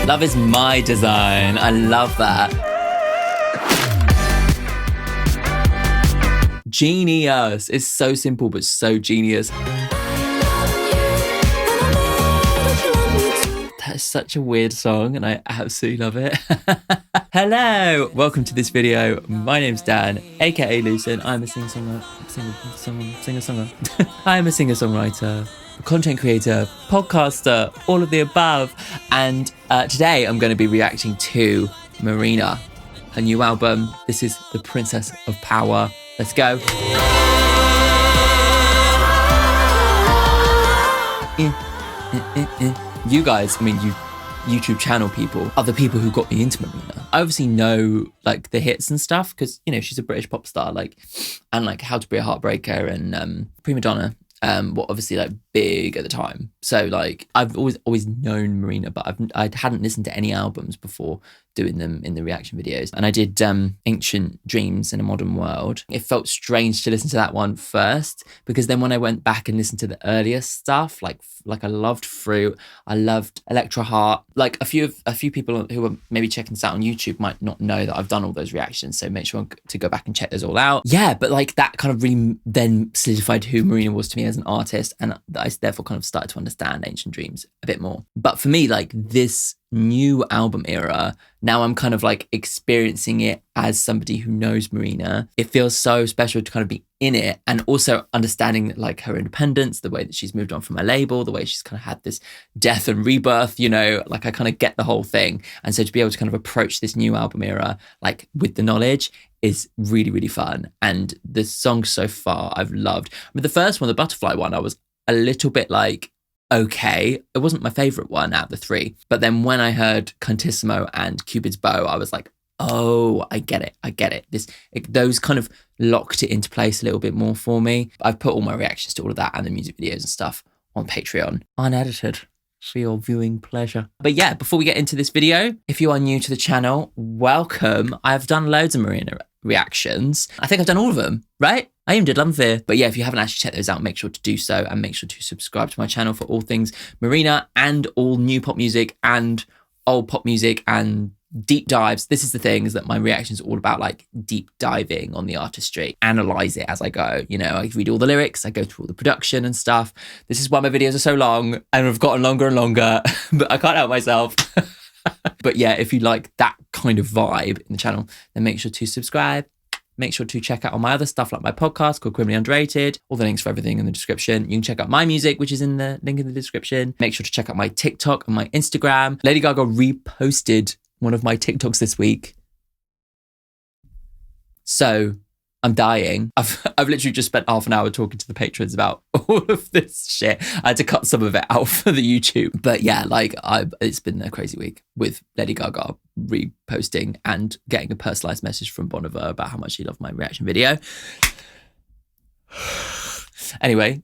Love is my design. I love that. Genius. It's so simple, but so genius. That is such a weird song, and I absolutely love it. Hello, welcome to this video. My name's Dan, aka Lucen. I'm a singer-songwriter. I'm a singer-songwriter, content creator, podcaster, all of the above. And today I'm going to be reacting to Marina, her new album. This is The Princess of Power. Let's go. You guys, I mean, you YouTube channel people are the people who got me into Marina. I obviously know like the hits and stuff because, you know, she's a British pop star, and How to Be a Heartbreaker and Prima Donna were obviously like big at the time. So like I've always known Marina, but I hadn't listened to any albums before doing them in the reaction videos. And I did Ancient Dreams in a Modern World. It felt strange to listen to that one first, because then when I went back and listened to the earlier stuff, like I loved Fruit, I loved Electra Heart. Like a few people who are maybe checking this out on YouTube might not know that I've done all those reactions, so make sure to go back and check those all out. Yeah, but like that kind of really then solidified who Marina was to me as an artist, and I therefore kind of started to understand Ancient Dreams a bit more. But for me, like this new album era, now I'm kind of like experiencing it as somebody who knows Marina. It feels so special to kind of be in it, and also understanding like her independence, the way that she's moved on from her label, the way she's kind of had this death and rebirth, you know, like I kind of get the whole thing. And so to be able to kind of approach this new album era like with the knowledge is really, really fun. And the songs so far I've loved. I mean, the first one, the Butterfly one, I was a little bit like, okay, it wasn't my favorite one out of the three. But then when I heard Kantisimo and Cupid's Bow, I was like, oh, I get it. Those kind of locked it into place a little bit more for me. I've put all my reactions to all of that and the music videos and stuff on Patreon, unedited, for your viewing pleasure. But yeah, before we get into this video, if you are new to the channel, welcome. I've done loads of Marina reactions. I think I've done all of them, right? I even did Love and Fear. But yeah, if you haven't actually checked those out, make sure to do so, and make sure to subscribe to my channel for all things Marina and all new pop music and old pop music and deep dives. This is the thing, is that my reactions are all about like deep diving on the artistry, analyze it as I go. You know, I read all the lyrics, I go through all the production and stuff. This is why my videos are so long and have gotten longer and longer, but I can't help myself. But yeah, if you like that kind of vibe in the channel, then make sure to subscribe. Make sure to check out all my other stuff, like my podcast called Criminally Underrated. All the links for everything in the description. You can check out my music, which is in the link in the description. Make sure to check out my TikTok and my Instagram. Lady Gaga reposted one of my TikToks this week. So I'm dying. I've literally just spent half an hour talking to the patrons about all of this shit. I had to cut some of it out for the YouTube. But yeah, like it's been a crazy week with Lady Gaga reposting and getting a personalized message from Bon Iver about how much she loved my reaction video. Anyway,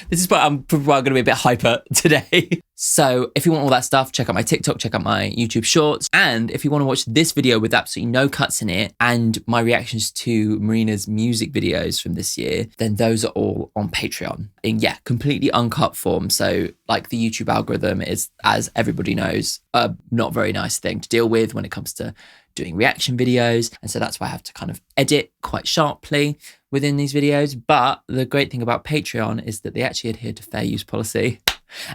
this is why I'm probably going to be a bit hyper today. So if you want all that stuff, check out my TikTok, check out my YouTube shorts. And if you want to watch this video with absolutely no cuts in it and my reactions to Marina's music videos from this year, then those are all on Patreon in, yeah, completely uncut form. So like the YouTube algorithm is, as everybody knows, a not very nice thing to deal with when it comes to doing reaction videos. And so that's why I have to kind of edit quite sharply within these videos. But the great thing about Patreon is that they actually adhere to fair use policy.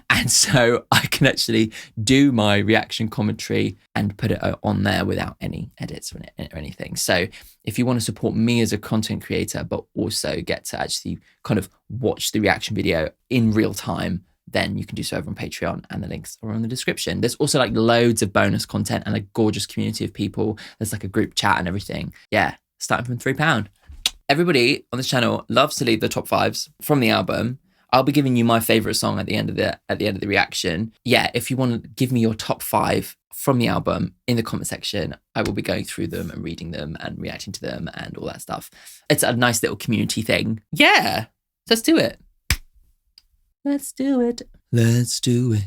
And so I can actually do my reaction commentary and put it on there without any edits or anything. So if you want to support me as a content creator, but also get to actually kind of watch the reaction video in real time, then you can do so over on Patreon, and the links are in the description. There's also like loads of bonus content and a gorgeous community of people. There's like a group chat and everything. Yeah, starting from £3. Everybody on this channel loves to leave the top fives from the album. I'll be giving you my favorite song at the end of the reaction. Yeah, if you want to give me your top 5 from the album in the comment section, I will be going through them and reading them and reacting to them and all that stuff. It's a nice little community thing. Yeah, let's do it. Let's do it. Let's do it.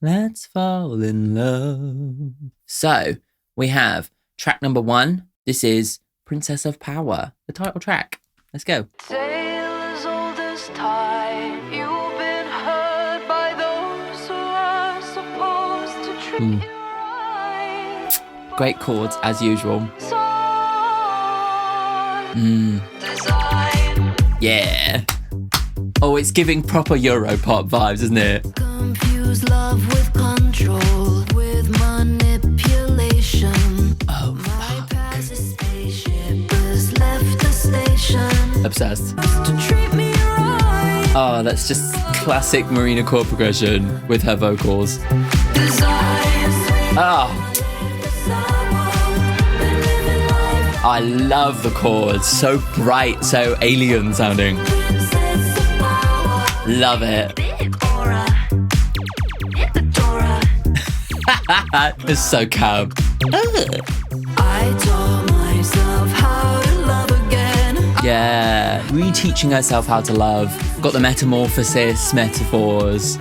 Let's fall in love. So we have track number 1. This is Princess of Power, the title track. Let's go. Sailors all this time, you've been hurt by those who are supposed to treat you Great chords as usual. Design. Yeah. Oh, it's giving proper Europop vibes, isn't it? Confuse love with control, with manipulation. Oh, My passive spaceship has left the station. obsessed. To treat me right. Oh, that's just classic Marina chord progression with her vocals. Desire. Oh, I love the chords. So bright, so alien sounding. Love it. Big aura. Nicadora. It's so cab. I taught myself how to love again. Yeah, reteaching herself how to love. Got the metamorphosis metaphors.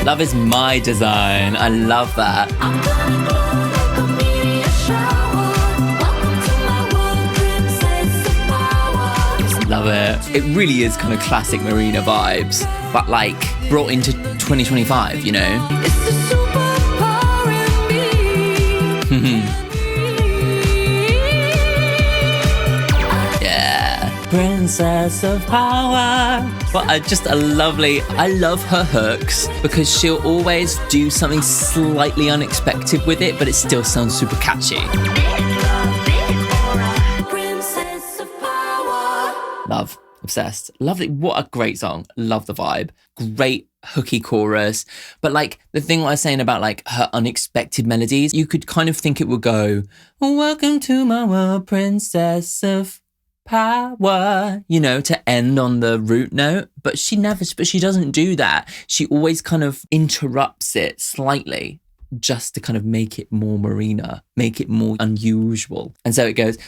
Love is my design. I love that. I'm gonna glow like a meteor shower. Welcome to my world, princess of power. Love it. It really is kind of classic Marina vibes, but like brought into 2025, you know? It's the superpower in me. Yeah. Princess of Power. But I love her hooks because she'll always do something slightly unexpected with it, but it still sounds super catchy. Big love, big aura. Princess of power. Love. Obsessed. Lovely. What a great song. Love the vibe. Great hooky chorus. But like the thing I was saying about like her unexpected melodies, you could kind of think it would go, welcome to my world, princess of power, you know, to end on the root note. But she doesn't do that. She always kind of interrupts it slightly just to kind of make it more Marina, make it more unusual. And so it goes,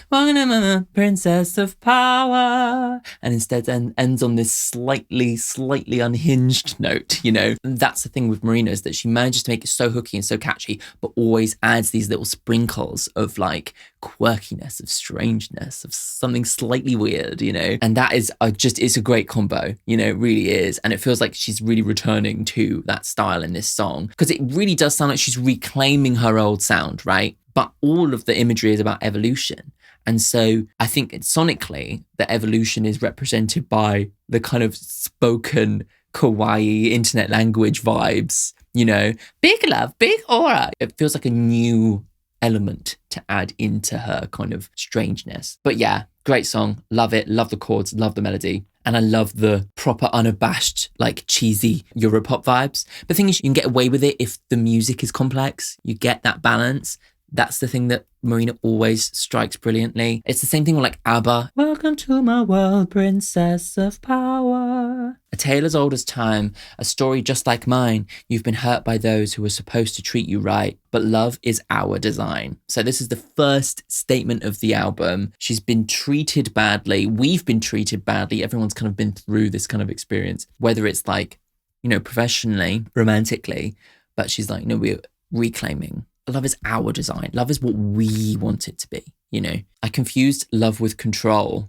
princess of power, and instead ends on this slightly unhinged note, you know. And that's the thing with Marina, is that she manages to make it so hooky and so catchy, but always adds these little sprinkles of like quirkiness, of strangeness, of something slightly weird, you know. And that is it's a great combo, you know, it really is. And it feels like she's really returning to that style in this song, because it really does sound like she's reclaiming her old sound, right? But all of the imagery is about evolution. And so I think sonically, the evolution is represented by the kind of spoken kawaii internet language vibes, you know, big love, big aura. It feels like a new element to add into her kind of strangeness. But yeah, great song. Love it. Love the chords. Love the melody. And I love the proper unabashed, like cheesy Europop vibes. But the thing is, you can get away with it if the music is complex. You get that balance. That's the thing that Marina always strikes brilliantly. It's the same thing with like ABBA. Welcome to my world, princess of power. A tale as old as time, a story just like mine. You've been hurt by those who were supposed to treat you right, but love is our design. So this is the first statement of the album. She's been treated badly. We've been treated badly. Everyone's kind of been through this kind of experience, whether it's like, you know, professionally, romantically, but she's like, no, we're reclaiming. Love is our design. Love is what we want it to be, you know. I confused love with control.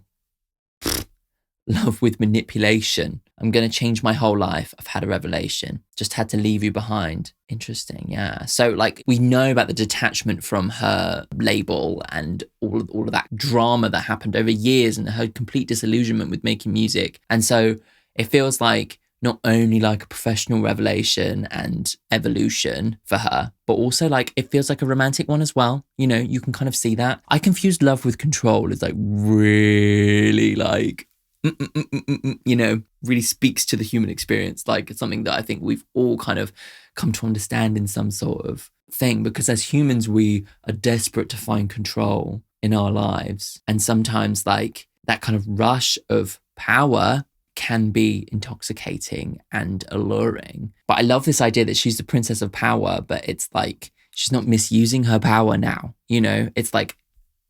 Love with manipulation. I'm going to change my whole life. I've had a revelation. Just had to leave you behind. Interesting, yeah. So like we know about the detachment from her label and all of that drama that happened over years and her complete disillusionment with making music. And so it feels like not only like a professional revelation and evolution for her, but also like it feels like a romantic one as well. You know, you can kind of see that. I confused love with control is like really like, you know, really speaks to the human experience. Like it's something that I think we've all kind of come to understand in some sort of thing, because as humans, we are desperate to find control in our lives. And sometimes like that kind of rush of power can be intoxicating and alluring. But I love this idea that she's the princess of power, but it's like she's not misusing her power now. You know, it's like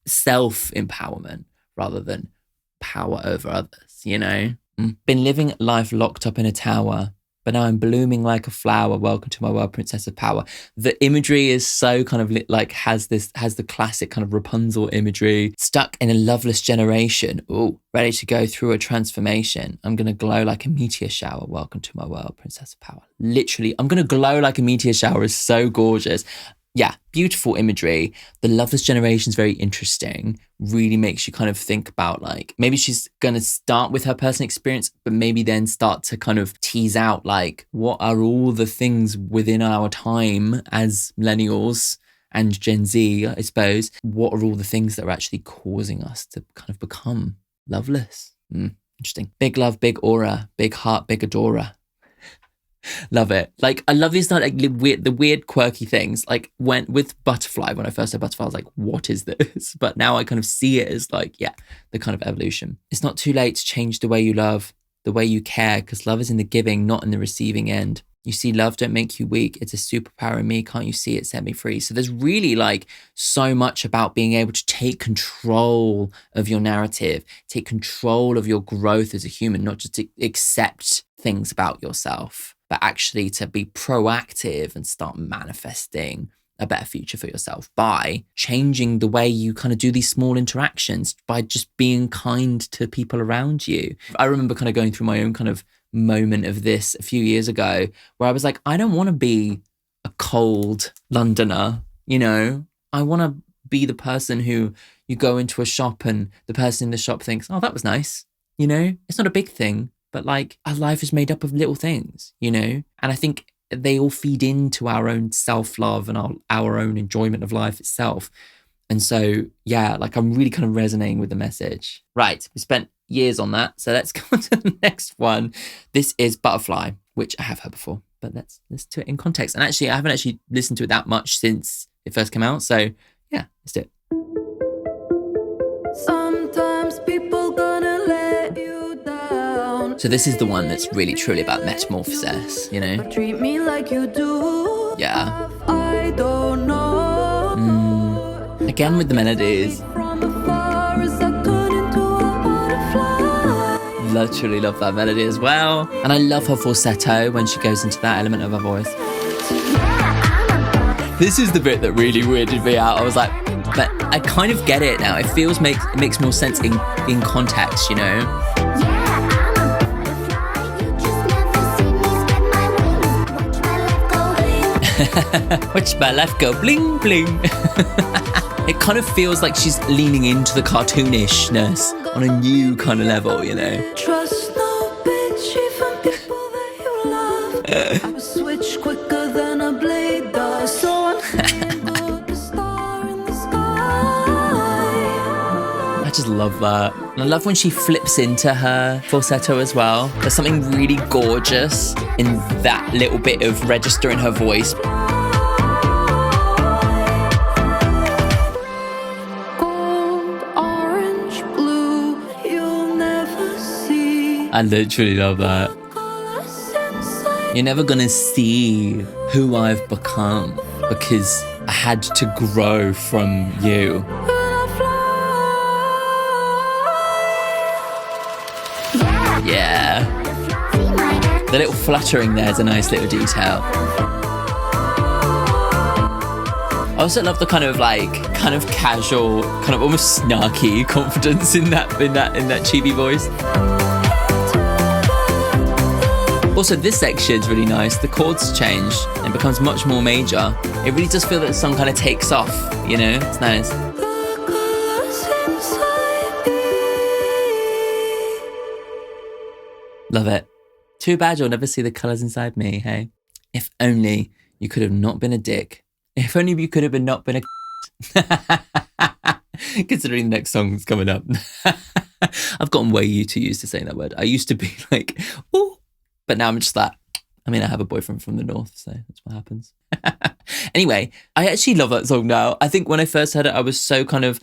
self-empowerment rather than power over others, you know? Been living life locked up in a tower, but now I'm blooming like a flower. Welcome to my world, princess of power. The imagery is so kind of like has the classic kind of Rapunzel imagery. Stuck in a loveless generation. Ooh, ready to go through a transformation. I'm going to glow like a meteor shower. Welcome to my world, princess of power. Literally, I'm going to glow like a meteor shower is so gorgeous. Yeah, beautiful imagery. The loveless generation is very interesting. Really makes you kind of think about like, maybe she's going to start with her personal experience, but maybe then start to kind of tease out like, what are all the things within our time as millennials and Gen Z, I suppose, what are all the things that are actually causing us to kind of become loveless? Interesting. Big love, big aura, big heart, big adorer. Love it. Like, I love these like the weird quirky things. Like with Butterfly, when I first said Butterfly, I was like, what is this? But now I kind of see it as like, yeah, the kind of evolution. It's not too late to change the way you love, the way you care, because love is in the giving, not in the receiving end. You see, love don't make you weak. It's a superpower in me. Can't you see it set me free? So there's really like so much about being able to take control of your narrative, take control of your growth as a human, not just to accept things about yourself, but actually to be proactive and start manifesting a better future for yourself by changing the way you kind of do these small interactions, by just being kind to people around you. I remember kind of going through my own kind of moment of this a few years ago where I was like, I don't want to be a cold Londoner, you know? I want to be the person who you go into a shop and the person in the shop thinks, oh, that was nice. You know, it's not a big thing, but like our life is made up of little things, you know? And I think they all feed into our own self-love and our own enjoyment of life itself. And so, yeah, like I'm really kind of resonating with the message. Right, we spent years on that. So let's go on to the next one. This is Butterfly, which I have heard before, but let's listen to it in context. And actually, I haven't actually listened to it that much since it first came out. So yeah, let's do it. Sometimes people gonna let you down. So this is the one that's really truly about metamorphosis, you know? Treat me like you do. Yeah. I don't know. Again with the melodies. From afar as I turn into a butterfly. Literally love that melody as well. And I love her falsetto when she goes into that element of her voice. This is the bit that really weirded me out. I was like, but I kind of get it now. It makes more sense in context, you know? Watch my life go bling bling. It kind of feels like she's leaning into the cartoonishness on a new kind of level, you know? Trust no bitch, even people that you love. I will switch quicker than a blade does. So I'm single, the star in the sky. I just love that. And I love when she flips into her falsetto as well. There's something really gorgeous in that little bit of register in her voice. Gold, orange, blue, you'll never see. I literally love that. Colors inside. You're never gonna see who I've become because I had to grow from you. When I fly. Yeah. The little fluttering there is a nice little detail. I also love the kind of casual, kind of almost snarky confidence in that chibi voice. Also, this section's really nice. The chords change and it becomes much more major. It really does feel that the song kind of takes off, you know? It's nice. The colors inside me. Love it. Too bad you'll never see the colours inside me, hey? If only you could have not been a dick. If only you could have not been a... Considering the next song's coming up. I've gotten way too used to saying that word. I used to be like, oh, but now I'm just like, I mean, I have a boyfriend from the north, so that's what happens. Anyway, I actually love that song now. I think when I first heard it, I was so kind of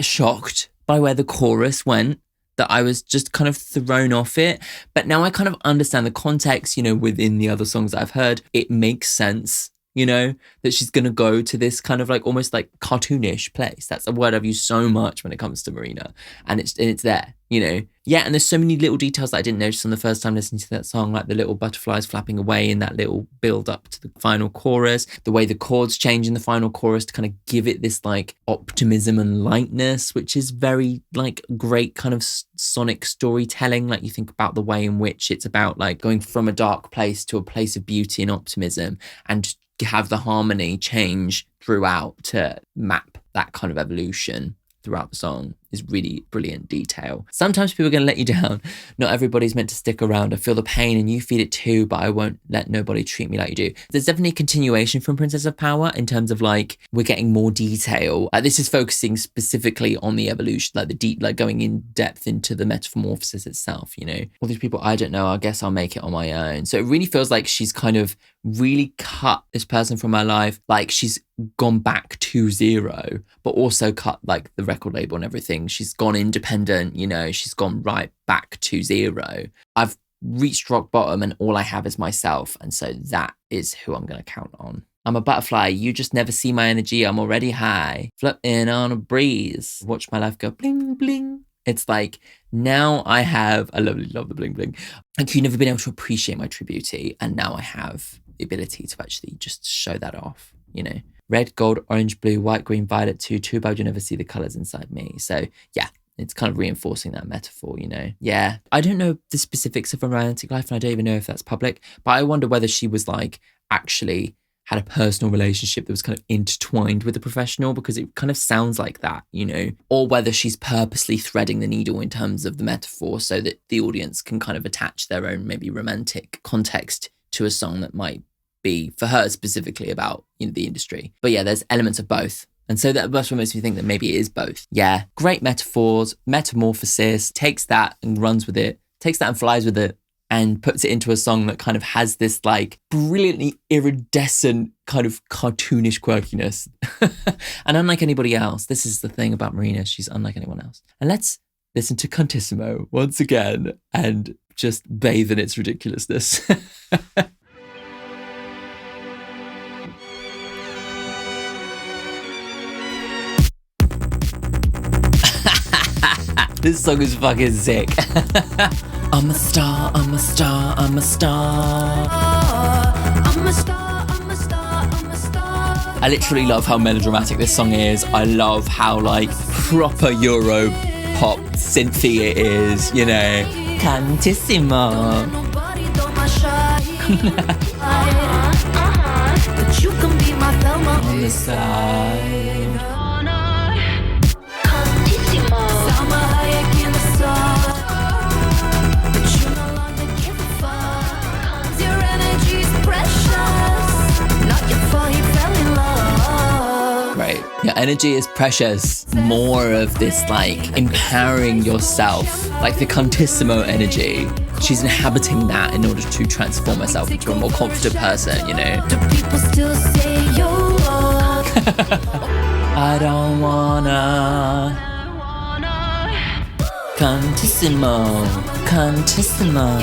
shocked by where the chorus went that I was just kind of thrown off it. But now I kind of understand the context, you know, within the other songs that I've heard. It makes sense. you know, that she's going to go to this kind of like almost like cartoonish place. That's a word I've used so much when it comes to Marina, and it's there, you know. Yeah, and there's so many little details that I didn't notice on the first time listening to that song, like the little butterflies flapping away in that little build up to the final chorus, the way the chords change in the final chorus to kind of give it this like optimism and lightness, which is very like great kind of sonic storytelling. Like you think about the way in which it's about like going from a dark place to a place of beauty and optimism, and have the harmony change throughout to map that kind of evolution throughout the song is really brilliant detail. Sometimes people are going to let you down. Not everybody's meant to stick around. I feel the pain and you feel it too, but I won't let nobody treat me like you do. There's definitely a continuation from Princess of Power in terms of like, we're getting more detail. This is focusing specifically on the evolution, like the deep, like going in depth into the metamorphosis itself, you know. All these people I don't know, I guess I'll make it on my own. So it really feels like she's kind of really cut this person from her life. Like she's gone back to zero, but also cut like the record label and everything. She's gone independent, you know, she's gone right back to zero. I've reached rock bottom and all I have is myself. And so that is who I'm going to count on. I'm a butterfly. You just never see my energy. I'm already high, floating on a breeze. Watch my life go bling, bling. It's like now I have, I love the bling, bling. Like you've never been able to appreciate my tributey. And now I have the ability to actually just show that off, you know. Red, gold, orange, blue, white, green, violet, too bad you never see the colours inside me. So yeah, it's kind of reinforcing that metaphor, you know. Yeah, I don't know the specifics of her romantic life and I don't even know if that's public, but I wonder whether she was like actually had a personal relationship that was kind of intertwined with the professional, because it kind of sounds like that, you know, or whether she's purposely threading the needle in terms of the metaphor so that the audience can kind of attach their own maybe romantic context to a song that might be for her specifically about, you know, the industry. But yeah, there's elements of both. And so that's what makes me think that maybe it is both. Yeah, great metaphors, metamorphosis, takes that and runs with it, takes that and flies with it and puts it into a song that kind of has this like brilliantly iridescent kind of cartoonish quirkiness. And unlike anybody else, this is the thing about Marina, she's unlike anyone else. And let's listen to Kantisimo once again and just bathe in its ridiculousness. This song is fucking sick. I'm a star, I'm a star, I'm a star. I'm a star, I'm a star, I'm a star. I literally love how melodramatic this song is. I love how like proper Euro pop synthy it is, you know. Kantisimo. But you can be my Thelma on the side. Great. Your energy is precious. More of this like empowering yourself, like the Kantisimo energy. She's inhabiting that in order to transform herself into a more confident person, you know. Do people still say YOLO? I don't wanna. Kantisimo, Kantisimo.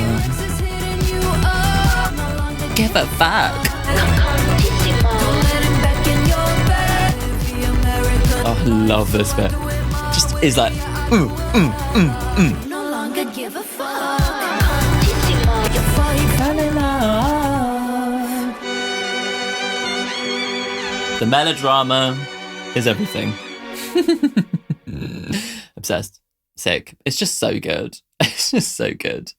Give a fuck. Oh, I love this bit. Just is like, No longer give a fuck. The melodrama is everything. Obsessed. Sick. It's just so good. It's just so good.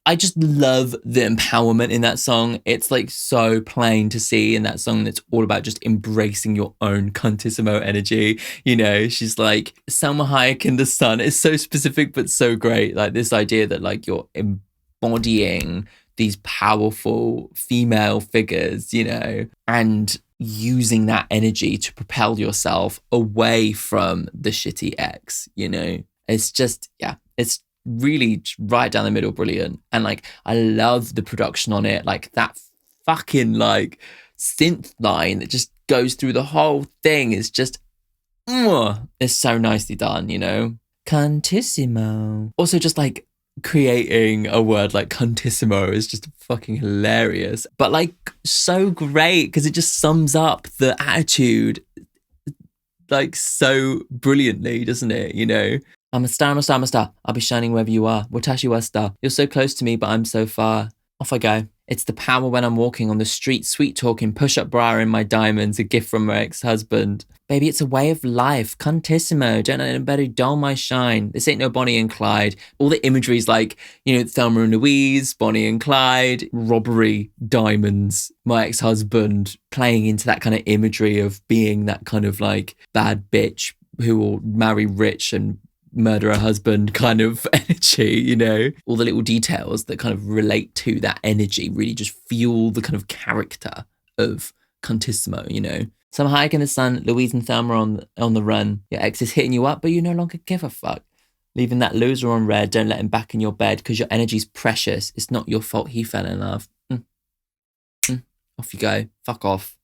I just love the empowerment in that song. It's like so plain to see in that song that's all about just embracing your own Kantisimo energy. You know, she's like Salma Hayek in The Sun. It's so specific but so great. Like this idea that like you're embodying these powerful female figures, you know, and using that energy to propel yourself away from the shitty ex, you know. It's just, yeah, it's really right down the middle brilliant. And like I love the production on it, like that fucking like synth line that just goes through the whole thing is just it's so nicely done, you know. Kantisimo. Also just like creating a word like Kantisimo is just fucking hilarious, but like so great because it just sums up the attitude like so brilliantly, doesn't it? You know, I'm a star, I'm a star, I'm a star. I'll be shining wherever you are. Watashi wa star. You're so close to me, but I'm so far. Off I go. It's the power when I'm walking on the street, sweet talking, push-up bra in my diamonds, a gift from my ex-husband. Baby, it's a way of life. Cantissimo, don't let anybody dull my shine. This ain't no Bonnie and Clyde. All the imagery is like, you know, Thelma and Louise, Bonnie and Clyde, robbery, diamonds, my ex-husband, playing into that kind of imagery of being that kind of like bad bitch who will marry rich and murder a husband kind of energy, you know? All the little details that kind of relate to that energy really just fuel the kind of character of Cantissimo, you know? So I'm hiking in the sun, Louise and Thelma on the run. Your ex is hitting you up, but you no longer give a fuck. Leaving that loser on red, don't let him back in your bed because your energy's precious. It's not your fault he fell in love. Off you go. Fuck off.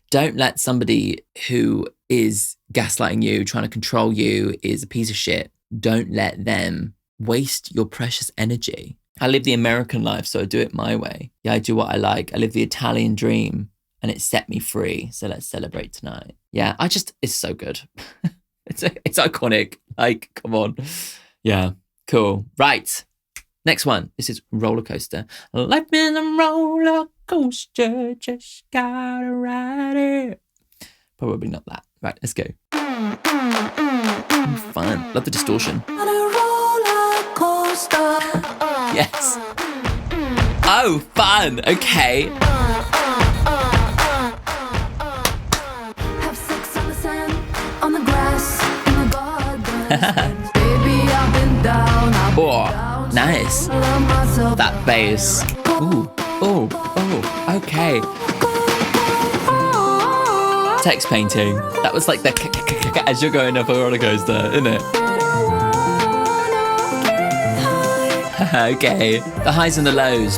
Don't let somebody who is gaslighting you, trying to control you, is a piece of shit. Don't let them waste your precious energy. I live the American life, so I do it my way. Yeah, I do what I like. I live the Italian dream and it set me free. So let's celebrate tonight. Yeah, it's so good. It's iconic. Like, come on. Yeah, cool. Right. Next one. This is Roller Coaster. Life is a roller coaster, just gotta ride it. Probably not that. Right, let's go. Fun. Love the distortion. On a roller coaster. Yes. Oh, fun. Okay. Have sex on the sand, on the grass, in the garden. Baby, I've been down, I've been down. Nice. Love myself. That bass. Ooh. Oh. Okay. Text painting. That was like the as you're going up a roller coaster, isn't it? Okay. The highs and the lows.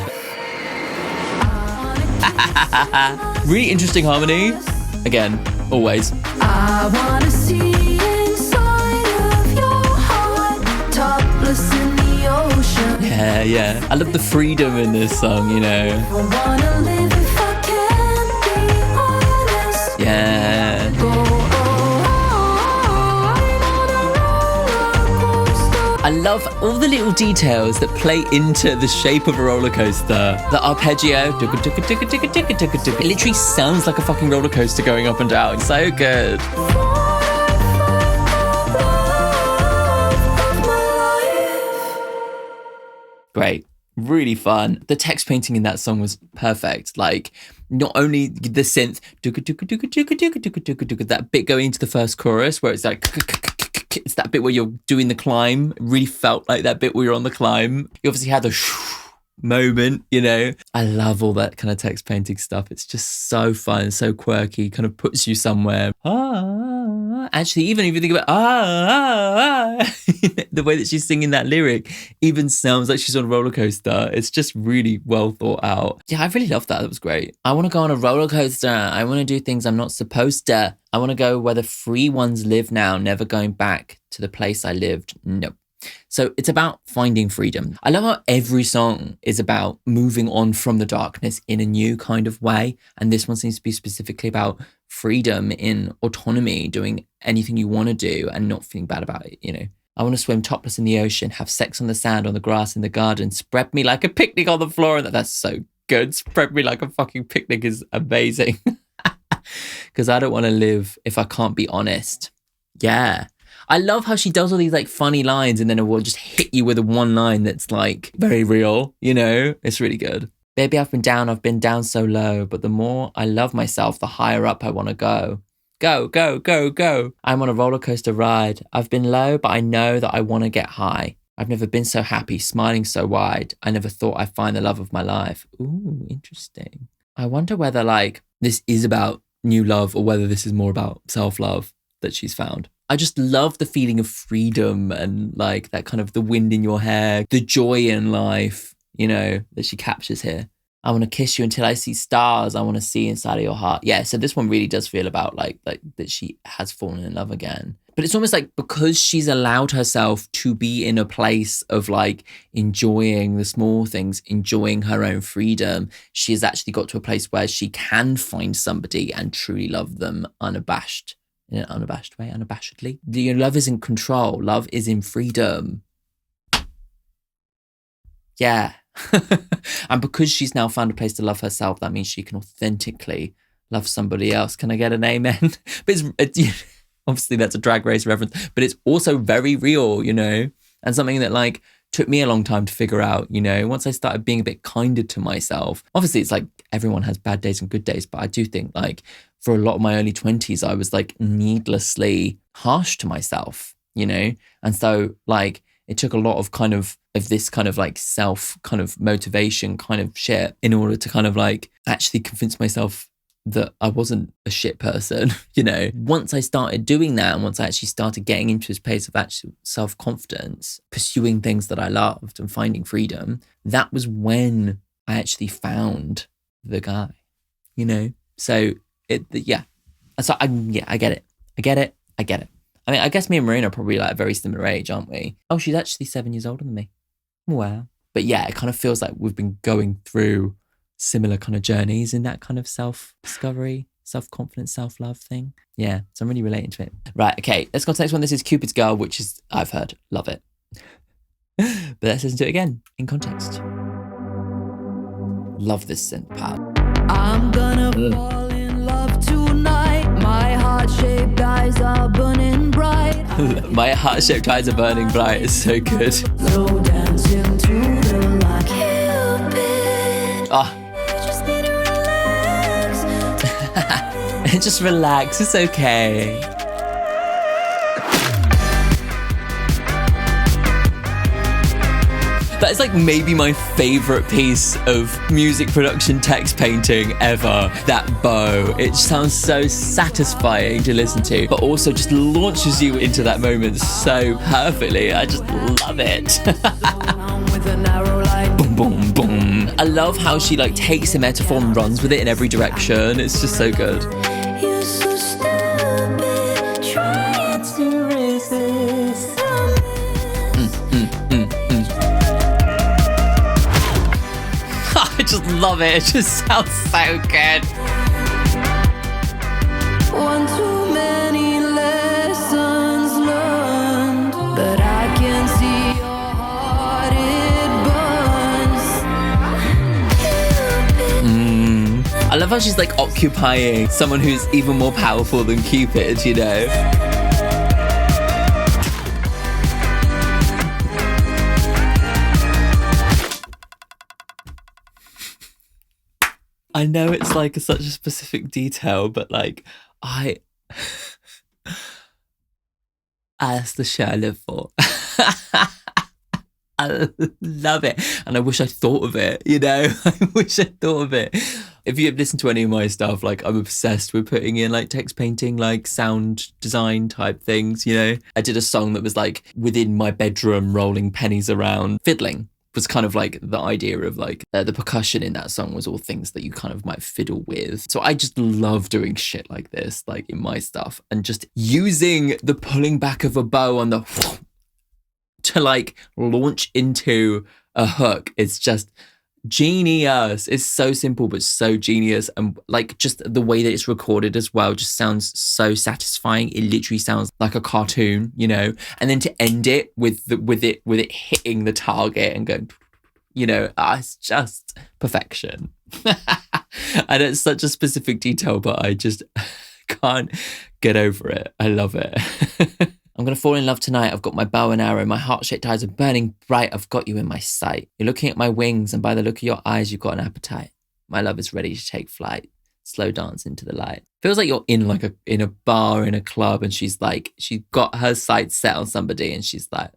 Really interesting harmony. Again, always. I wanna see inside of your heart, topless in the ocean. Yeah. I love the freedom in this song, you know. I wanna live if I can be honest. Yeah. Go on a roller coaster. I love all the little details that play into the shape of a roller coaster. The arpeggio. It literally sounds like a fucking roller coaster going up and down. So good. Great. Really fun. The text painting in that song was perfect. Like, not only the synth, that bit going into the first chorus where it's like, it's that bit where you're doing the climb. It really felt like that bit where you're on the climb. You obviously had the moment, you know. I love all that kind of text painting stuff. It's just so fun, so quirky, kind of puts you somewhere. Actually, even if you think about the way that she's singing that lyric even sounds like she's on a roller coaster. It's just really well thought out. Yeah, I really love that. That was great. I want to go on a roller coaster. I want to do things I'm not supposed to. I want to go where the free ones live now, never going back to the place I lived. Nope. So it's about finding freedom. I love how every song is about moving on from the darkness in a new kind of way. And this one seems to be specifically about freedom in autonomy, doing anything you want to do and not feeling bad about it, you know. I want to swim topless in the ocean, have sex on the sand, on the grass, in the garden, spread me like a picnic on the floor. And that's so good. Spread me like a fucking picnic is amazing. Because I don't want to live if I can't be honest. Yeah. I love how she does all these like funny lines and then it will just hit you with a one line that's like very real, you know? It's really good. Baby, I've been down so low, but the more I love myself, the higher up I want to go. Go, go, go, go. I'm on a roller coaster ride. I've been low, but I know that I want to get high. I've never been so happy, smiling so wide. I never thought I'd find the love of my life. Ooh, interesting. I wonder whether like this is about new love or whether this is more about self-love that she's found. I just love the feeling of freedom and like that kind of the wind in your hair, the joy in life, you know, that she captures here. I want to kiss you until I see stars. I want to see inside of your heart. Yeah, so this one really does feel about like that she has fallen in love again. But it's almost like because she's allowed herself to be in a place of like enjoying the small things, enjoying her own freedom, she has actually got to a place where she can find somebody and truly love them unabashed, in an unabashed way, unabashedly. Your love isn't control. Love is in freedom. Yeah. And because she's now found a place to love herself, that means she can authentically love somebody else. Can I get an amen? But it's obviously that's a Drag Race reference, but it's also very real, you know, and something that like took me a long time to figure out, you know, once I started being a bit kinder to myself. Obviously, it's like everyone has bad days and good days, but I do think like for a lot of my early 20s, I was like needlessly harsh to myself, you know, and so like it took a lot of kind of this kind of like self kind of motivation kind of shit in order to kind of like actually convince myself that I wasn't a shit person, you know. Once I started doing that and once I actually started getting into this place of actual self-confidence, pursuing things that I loved and finding freedom, that was when I actually found the guy, you know. So yeah. So I get it. I get it. I mean, I guess me and Marina are probably like a very similar age, aren't we? Oh, she's actually 7 years older than me. Wow. But yeah, it kind of feels like we've been going through similar kind of journeys in that kind of self-discovery, self-confidence, self-love thing. Yeah, so I'm really relating to it. Right, okay, let's go to the next one. This is Cupid's Girl, which is, I've heard, love it. But let's listen to it again, in context. Love this synth pad. I'm gonna fall in love tonight. My heart-shaped eyes are burning bright. My heart-shaped eyes are burning bright. It's so good. Slow dancing to the light. Cupid. Ah. Just need to relax. Just relax, it's okay. That is like maybe my favourite piece of music production text painting ever. That bow. It sounds so satisfying to listen to, but also just launches you into that moment so perfectly. I just love it. Boom, boom, boom. I love how she like takes a metaphor and runs with it in every direction. It's just so good. You're so stupid, trying to resist. I just love it. It just sounds so good. One too many lessons learned, but I can see your heart, it burns. I love how she's like occupying someone who's even more powerful than Cupid, you know? I know it's like such a specific detail, but like that's the shit I live for. I love it. And I wish I thought of it, you know? I wish I thought of it. If you have listened to any of my stuff, like I'm obsessed with putting in like text painting, like sound design type things, you know? I did a song that was like within my bedroom rolling pennies around. Fiddling was kind of like the idea of like the percussion in that song was all things that you kind of might fiddle with. So I just love doing shit like this, like in my stuff, and just using the pulling back of a bow on the to like launch into a hook. It's just genius. It's so simple but so genius, and like just the way that it's recorded as well just sounds so satisfying. It literally sounds like a cartoon, you know. And then to end it with it hitting the target and going, you know, it's just perfection. And it's such a specific detail, but I just can't get over it. I love it. I'm going to fall in love tonight. I've got my bow and arrow. My heart-shaped eyes are burning bright. I've got you in my sight. You're looking at my wings, and by the look of your eyes, you've got an appetite. My love is ready to take flight. Slow dance into the light. Feels like you're in like in a bar, in a club, and she's got her sights set on somebody, and she's like,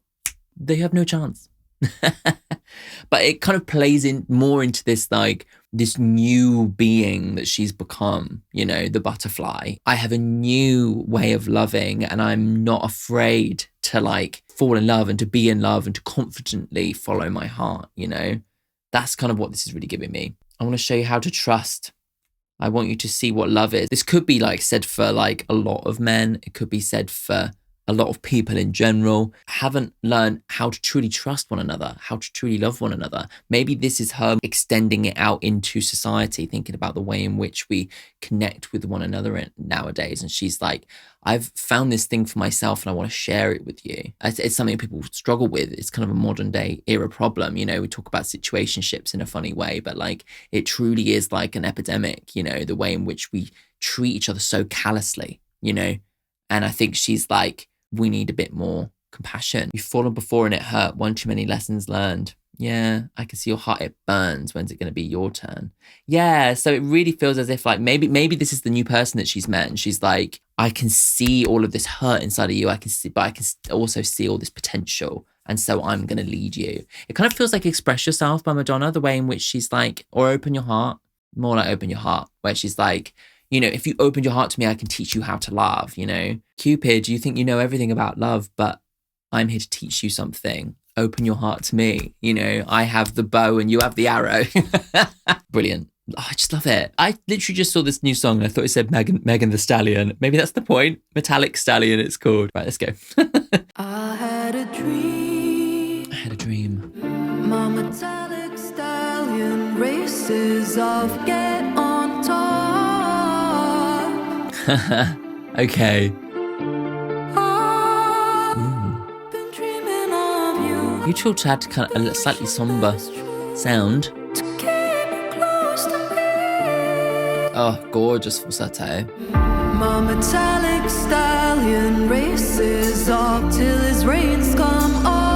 they have no chance. But it kind of plays in more into this like this new being that she's become, you know, the butterfly. I have a new way of loving, and I'm not afraid to like fall in love and to be in love and to confidently follow my heart, you know. That's kind of what this is really giving me. I want to show you how to trust. I want you to see what love is. This could be like said for like a lot of men. It could be said for a lot of people in general haven't learned how to truly trust one another, how to truly love one another. Maybe this is her extending it out into society, thinking about the way in which we connect with one another nowadays. And she's like, I've found this thing for myself and I want to share it with you. It's something people struggle with. It's kind of a modern day era problem. You know, we talk about situationships in a funny way, but like it truly is like an epidemic, you know, the way in which we treat each other so callously, you know. And I think she's like, we need a bit more compassion. You've fallen before and it hurt. One too many lessons learned. Yeah, I can see your heart, it burns. When's it going to be your turn? Yeah, so it really feels as if like maybe this is the new person that she's met. And she's like, I can see all of this hurt inside of you. I can see, but I can also see all this potential. And so I'm going to lead you. It kind of feels like Express Yourself by Madonna, the way in which she's like, or Open Your Heart, more like Open Your Heart, where she's like, you know, if you opened your heart to me, I can teach you how to love, you know. Cupid, you think you know everything about love, but I'm here to teach you something. Open your heart to me. You know, I have the bow and you have the arrow. Brilliant. Oh, I just love it. I literally just saw this new song and I thought it said Megan the Stallion. Maybe that's the point. Metallic Stallion, it's called. Right, let's go. I had a dream. I had a dream. My metallic stallion races off, get on top. Okay. Been dreaming of you. You talked had kind of a slightly somber sound. To keep you close to me. Oh, gorgeous falsetto. My metallic stallion races off till his reins come off.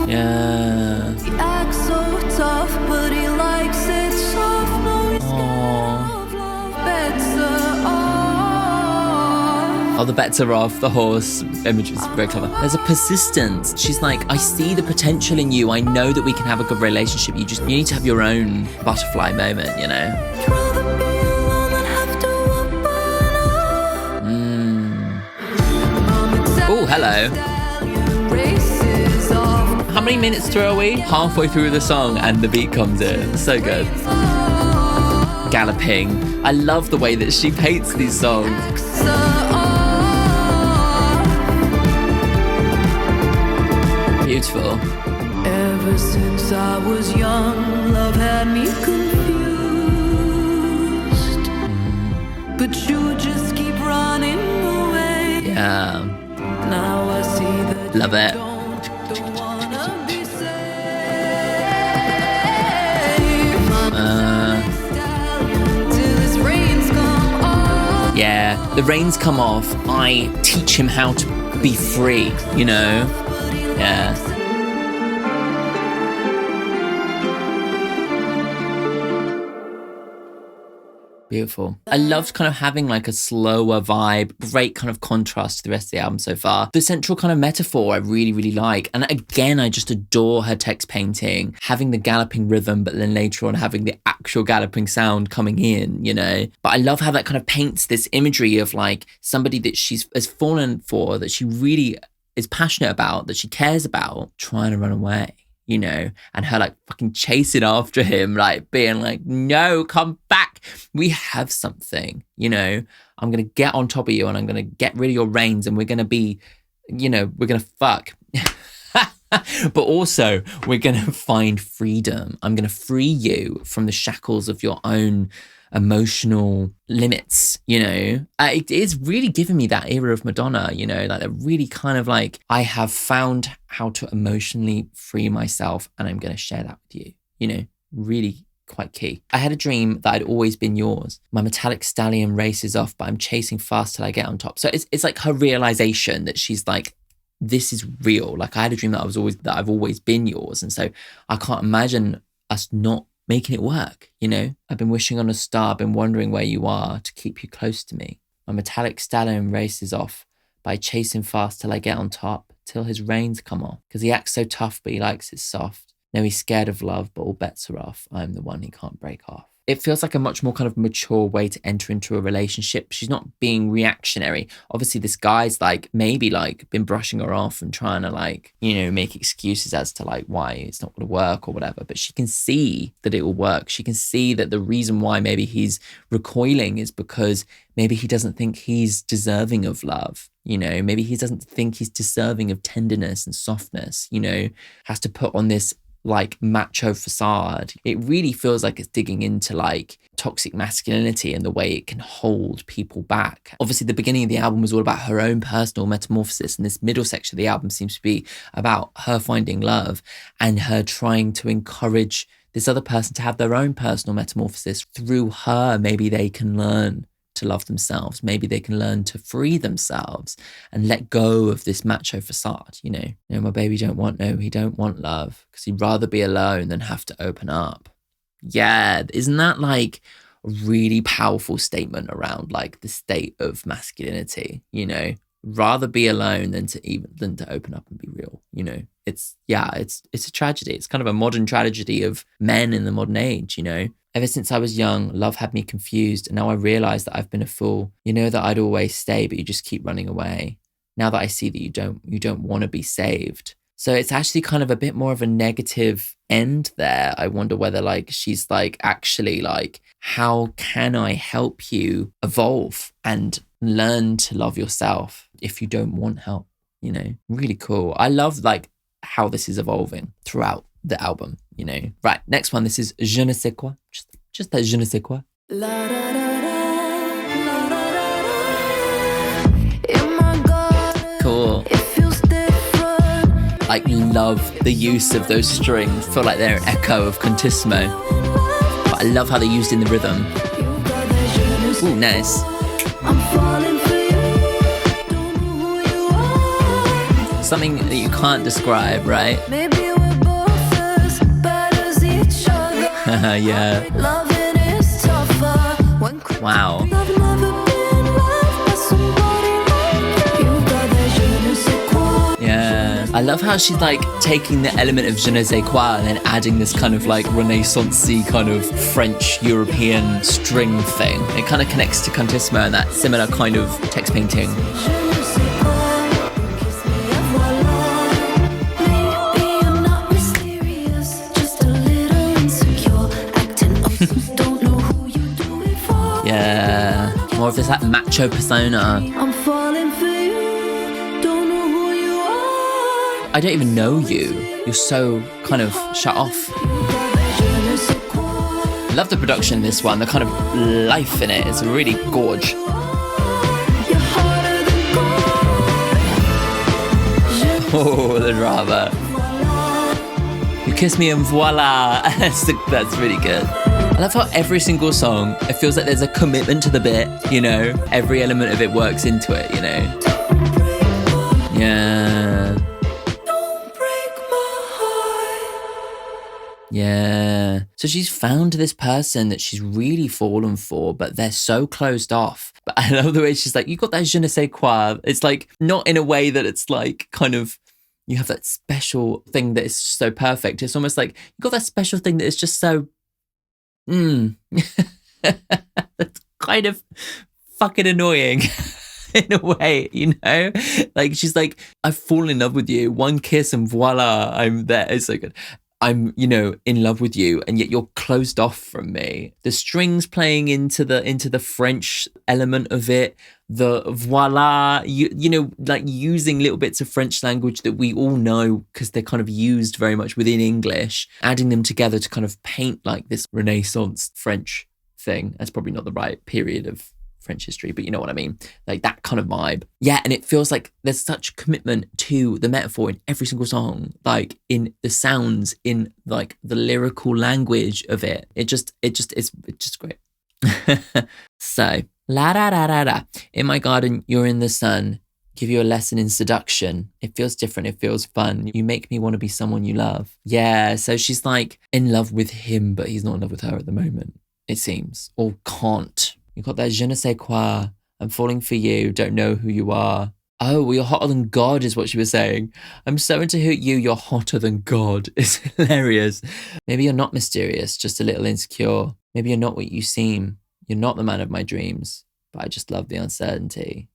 Yeah. He acts so tough, but he likes it soft. No, he's scared of love, better off. Oh, the better off, the horse image is very clever. There's a persistence. She's like, I see the potential in you. I know that we can have a good relationship. You need to have your own butterfly moment, you know? Rather be alone than have to open up. Oh, hello. Races off. How many minutes through are we? Halfway through the song and the beat comes in. So good. Galloping. I love the way that she paints these songs. Beautiful. Ever since I was young, love had me confused. But you just keep running away. Yeah. Now I see that Love it. don't wanna be saved. Till his reins come off. Yeah. The reins come off. I teach him how to be free, you know? Yeah. Beautiful. I loved kind of having like a slower vibe, great kind of contrast to the rest of the album so far. The central kind of metaphor I really, really like. And again, I just adore her text painting, having the galloping rhythm, but then later on having the actual galloping sound coming in, you know. But I love how that kind of paints this imagery of like somebody that has fallen for, that she really is passionate about, that she cares about, trying to run away, you know, and her like fucking chasing after him, like being like, no, come back. We have something, you know, I'm going to get on top of you and I'm going to get rid of your reins and we're going to be, you know, we're going to fuck. But also we're going to find freedom. I'm going to free you from the shackles of your own emotional limits, you know. It is really giving me that era of Madonna, you know, like a really kind of like, I have found how to emotionally free myself and I'm going to share that with you, you know, really quite key. I had a dream that I'd always been yours. My metallic stallion races off, but I'm chasing fast till I get on top. So it's like her realization that she's like, this is real. Like I had a dream that I've always been yours. And so I can't imagine us not making it work, you know? I've been wishing on a star, been wondering where you are to keep you close to me. My metallic stallion races off by chasing fast till I get on top, till his reins come off. Because he acts so tough, but he likes it soft. No, he's scared of love, but all bets are off. I'm the one he can't break off. it feels like a much more kind of mature way to enter into a relationship. She's not being reactionary. Obviously, this guy's like maybe like been brushing her off and trying to like, you know, make excuses as to like why it's not going to work or whatever. But she can see that it will work. She can see that the reason why maybe he's recoiling is because maybe he doesn't think he's deserving of love. You know, maybe he doesn't think he's deserving of tenderness and softness, you know, has to put on this like macho facade. It really feels like it's digging into like toxic masculinity and the way it can hold people back. Obviously, the beginning of the album was all about her own personal metamorphosis, and this middle section of the album seems to be about her finding love and her trying to encourage this other person to have their own personal metamorphosis. Through her, maybe they can learn to love themselves. Maybe they can learn to free themselves and let go of this macho facade, you know. No, my baby he don't want love because he'd rather be alone than have to open up. Yeah, isn't that like a really powerful statement around like the state of masculinity, you know? Rather be alone than to open up and be real, you know. It's a tragedy. It's kind of a modern tragedy of men in the modern age, you know. Ever since I was young, love had me confused, and now I realize that I've been a fool. You know that I'd always stay, but you just keep running away. Now that I see that you don't want to be saved. So it's actually kind of a bit more of a negative end there. I wonder whether like she's like actually like, how can I help you evolve and learn to love yourself if you don't want help, you know? Really cool. I love like how this is evolving throughout the album, you know. Right, next one, this is Je ne sais quoi. Just that je ne sais quoi. Cool. Like, love the use of those strings. Feel like they're an echo of Kantisimo. But I love how they're used in the rhythm. Ooh, nice. Something that you can't describe, right? Yeah. Wow. Yeah. I love how she's like taking the element of je ne sais quoi and then adding this kind of like Renaissance-y kind of French European string thing. It kind of connects to Kantisimo and that similar kind of text painting. Yeah, more of this like macho persona. I'm falling for you, don't know who you are. I don't even know you. You're so kind of shut off. Love the production in this one, the kind of life in it. It's really gorge. Oh, the drama. You kiss me and voila. That's really good. I love how every single song, it feels like there's a commitment to the bit, you know? Every element of it works into it, you know? Yeah. Yeah. So she's found this person that she's really fallen for, but they're so closed off. But I love the way she's like, you got that je ne sais quoi. It's like, not in a way that it's like kind of, you have that special thing that is so perfect. It's almost like you got that special thing that is just so that's kind of fucking annoying in a way, you know? Like she's like, I've fallen in love with you. One kiss and voila, I'm there. It's so good. I'm, you know, in love with you, and yet you're closed off from me. The strings playing into the French element of it, the voila, you know, like using little bits of French language that we all know because they're kind of used very much within English, adding them together to kind of paint like this Renaissance French thing. That's probably not the right period of French history, but you know what I mean? Like that kind of vibe. Yeah, and it feels like there's such commitment to the metaphor in every single song, like in the sounds, in like the lyrical language of it. It's just great. So, la da da da da. In my garden, you're in the sun. Give you a lesson in seduction. It feels different. It feels fun. You make me want to be someone you love. Yeah, so she's like in love with him, but he's not in love with her at the moment, it seems. Or can't. You got that je ne sais quoi. I'm falling for you. Don't know who you are. Oh, well, you're hotter than God is what she was saying. I'm so into you. You're hotter than God. It's hilarious. Maybe you're not mysterious, just a little insecure. Maybe you're not what you seem. You're not the man of my dreams, but I just love the uncertainty.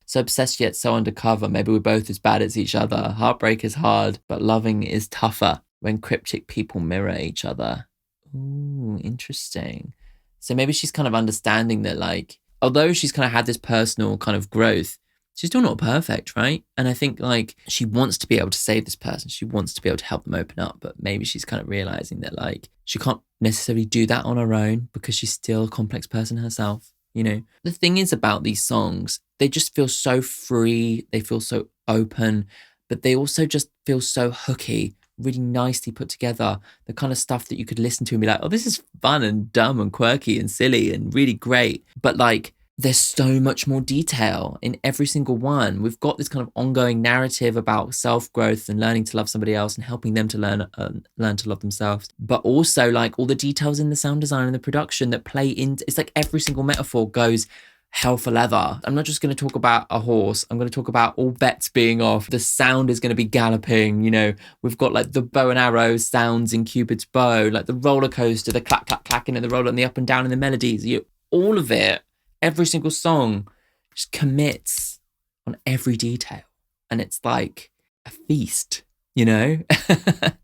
So obsessed yet so undercover. Maybe we're both as bad as each other. Heartbreak is hard, but loving is tougher when cryptic people mirror each other. Ooh, interesting. So maybe she's kind of understanding that, like, although she's kind of had this personal kind of growth, she's still not perfect, right? And I think, like, she wants to be able to save this person. She wants to be able to help them open up. But maybe she's kind of realizing that, like, she can't necessarily do that on her own because she's still a complex person herself. You know, the thing is about these songs, they just feel so free. They feel so open, but they also just feel so hooky, really nicely put together. The kind of stuff that you could listen to and be like, oh, this is fun and dumb and quirky and silly and really great. But like, there's so much more detail in every single one. We've got this kind of ongoing narrative about self-growth and learning to love somebody else and helping them to learn to love themselves. But also, like, all the details in the sound design and the production that play into, it's like every single metaphor goes hell for leather. I'm not just going to talk about a horse. I'm going to talk about all bets being off. The sound is going to be galloping. You know, we've got like the bow and arrow sounds in Cupid's bow, like the roller coaster, the clack, clack, clacking and the roller and the up and down and the melodies. All of it. Every single song just commits on every detail. And it's like a feast, you know?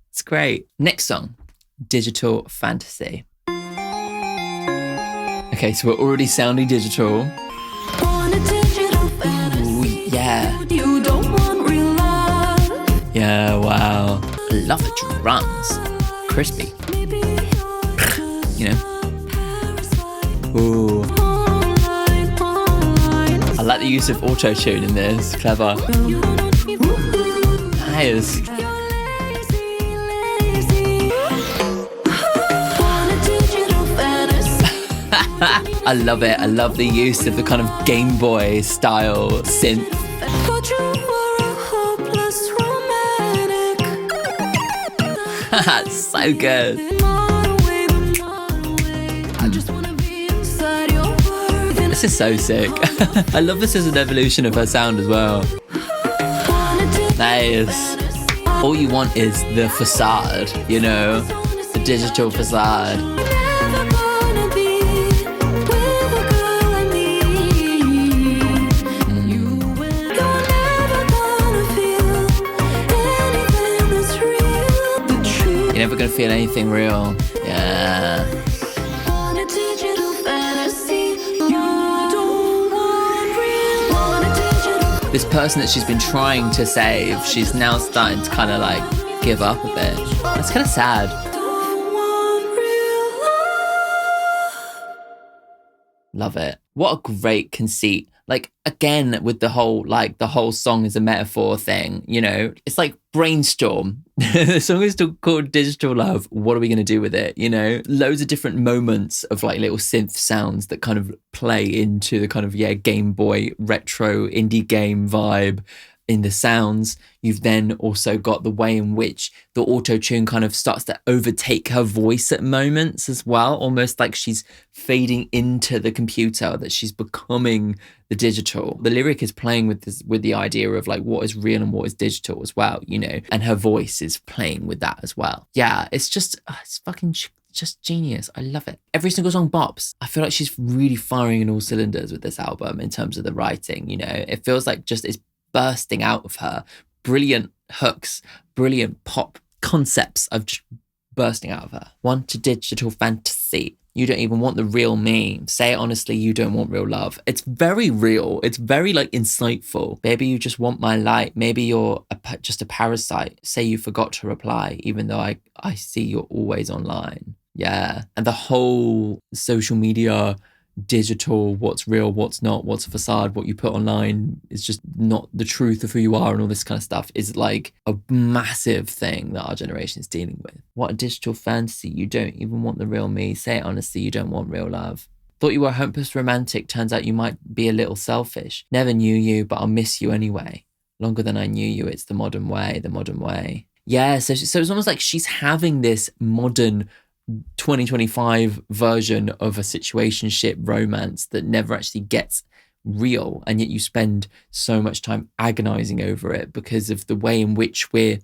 It's great. Next song, Digital Fantasy. Okay, so we're already sounding digital. Ooh, yeah. You don't want real love. Yeah, wow. I love the drums. Crispy. You know? Ooh. I like the use of auto-tune in this. Clever. Nice. I love it. I love the use of the kind of Game Boy style synth. That's so good. This is so sick. I love this as an evolution of her sound as well. Nice. All you want is the facade, you know? The digital facade. You're never gonna feel anything real. Yeah. This person that she's been trying to save, she's now starting to kind of like give up a bit. It's kind of sad. Love it. What a great conceit. Like, again, with the whole song is a metaphor thing, you know, it's like brainstorm. The song is still called Digital Love. What are we going to do with it? You know, loads of different moments of like little synth sounds that kind of play into the kind of, Game Boy retro indie game vibe in the sounds. You've then also got the way in which the auto-tune kind of starts to overtake her voice at moments as well, almost like she's fading into the computer, that she's becoming the digital. The lyric is playing with the idea of like what is real and what is digital as well, you know, and her voice is playing with that as well. Yeah, it's just, it's fucking just genius. I love it. Every single song bops. I feel like she's really firing in all cylinders with this album in terms of the writing, you know. It feels like just it's bursting out of her. Brilliant hooks, brilliant pop concepts of just bursting out of her. Want a digital fantasy. You don't even want the real me. Say it honestly, you don't want real love. It's very real. It's very like insightful. Maybe you just want my light. Maybe you're just a parasite. Say you forgot to reply, even though I see you're always online. Yeah. And the whole social media, digital, what's real, what's not, what's a facade, what you put online is just not the truth of who you are, and all this kind of stuff is like a massive thing that our generation is dealing with. What a digital fantasy. You don't even want the real me. Say it honestly, you don't want real love. Thought you were a hopeless romantic. Turns out you might be a little selfish. Never knew you, but I'll miss you anyway. Longer than I knew you. It's the modern way, the modern way. Yeah, so it's almost like she's having this modern 2025 version of a situationship romance that never actually gets real, and yet you spend so much time agonizing over it because of the way in which we're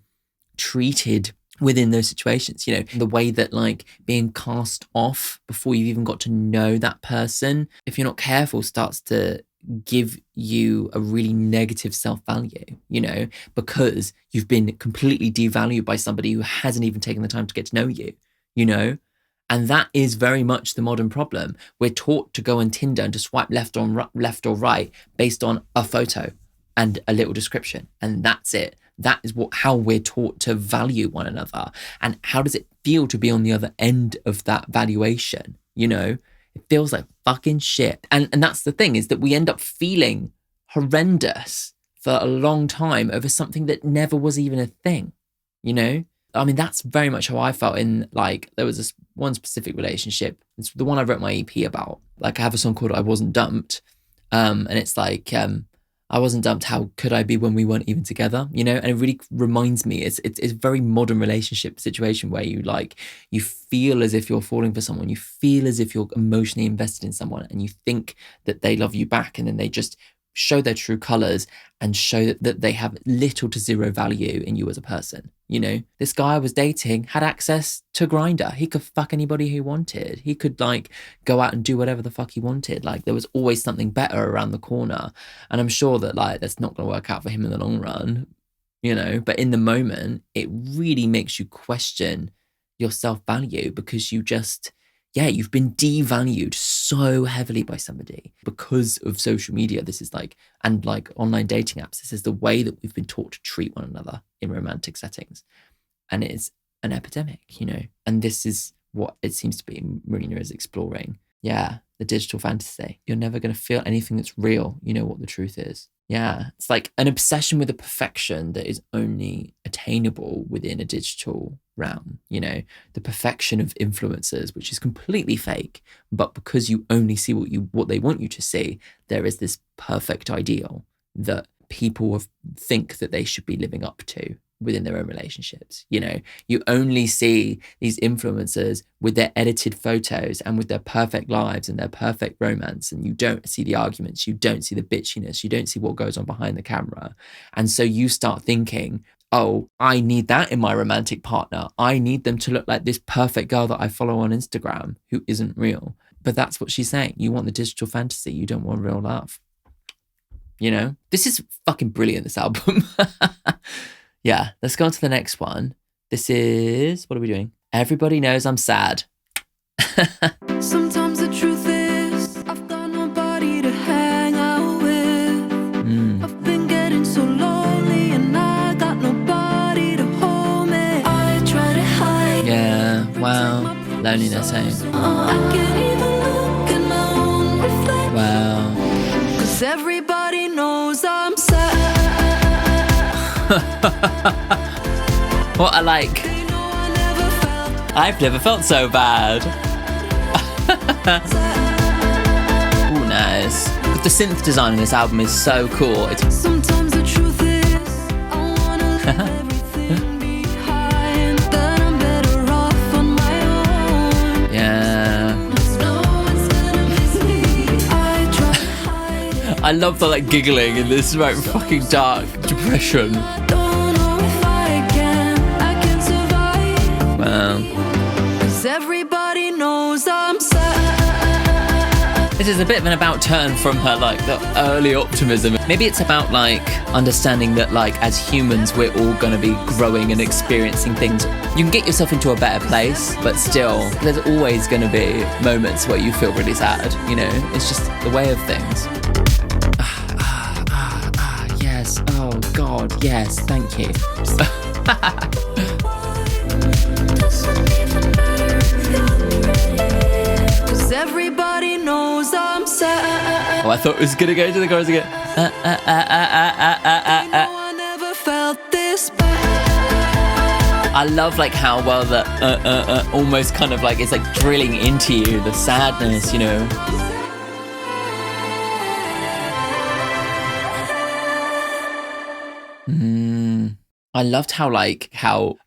treated within those situations, you know, the way that like being cast off before you've even got to know that person, if you're not careful, starts to give you a really negative self-value, you know, because you've been completely devalued by somebody who hasn't even taken the time to get to know you, you know. And that is very much the modern problem. We're taught to go on Tinder and to swipe left or right based on a photo and a little description, and that's it. That is how we're taught to value one another. And how does it feel to be on the other end of that valuation? You know, it feels like fucking shit. And that's the thing, is that we end up feeling horrendous for a long time over something that never was even a thing, you know? I mean, that's very much how I felt in, like, there was this one specific relationship. It's the one I wrote my EP about. Like, I have a song called I Wasn't Dumped. And it's like, I wasn't dumped, how could I be when we weren't even together, you know? And it really reminds me, it's a very modern relationship situation where you feel as if you're falling for someone, you feel as if you're emotionally invested in someone, and you think that they love you back, and then they just show their true colors and show that they have little to zero value in you as a person. You know, this guy I was dating had access to Grindr. He could fuck anybody he wanted. He could like go out and do whatever the fuck he wanted. Like, there was always something better around the corner. And I'm sure that like that's not going to work out for him in the long run, you know, but in the moment, it really makes you question your self-value, because you just, you've been devalued so heavily by somebody because of social media. This is like, and like online dating apps, this is the way that we've been taught to treat one another in romantic settings. And it's an epidemic, you know, and this is what it seems to be Marina is exploring. Yeah, the digital fantasy. You're never going to feel anything that's real. You know what the truth is. Yeah, it's like an obsession with a perfection that is only attainable within a digital realm. You know, the perfection of influencers, which is completely fake, but because you only see what they want you to see, there is this perfect ideal that people think that they should be living up to within their own relationships. You know, you only see these influencers with their edited photos and with their perfect lives and their perfect romance, and you don't see the arguments, you don't see the bitchiness, you don't see what goes on behind the camera. And so you start thinking, oh, I need that in my romantic partner. I need them to look like this perfect girl that I follow on Instagram who isn't real. But that's what she's saying. You want the digital fantasy. You don't want real love. You know, this is fucking brilliant, this album. Yeah, let's go on to the next one. This is, what are we doing? Everybody Knows I'm Sad. Sometimes the truth is, I've got nobody to hang out with. I've been getting so lonely and I got nobody to hold me. I try to hide. Yeah, wow. Loneliness, eh? I can't even look in my own reflection. Wow. 'Cause everybody knows I'm sad. What I like. I've never felt so bad. Ooh, nice. The synth design in this album is so cool. Sometimes the truth is, I wanna leave everything behind. That I'm better off on my own. Yeah. No one's gonna miss me. I try to hide. I love the like giggling in this like fucking dark depression. Don't know if I can survive. Wow. 'Cause everybody knows I'm sad. This is a bit of an about turn from her like the early optimism. Maybe it's about like understanding that like as humans we're all gonna be growing and experiencing things. You can get yourself into a better place, but still there's always gonna be moments where you feel really sad, you know? It's just the way of things. Yes, oh God, yes, thank you. Doesn't even matter if you're ready. 'Cause everybody knows I'm sad. Oh, I thought it was gonna go to the chorus again. No, I never felt this bad. I love like how well the almost kind of like it's like drilling into you, the sadness, you know. I loved how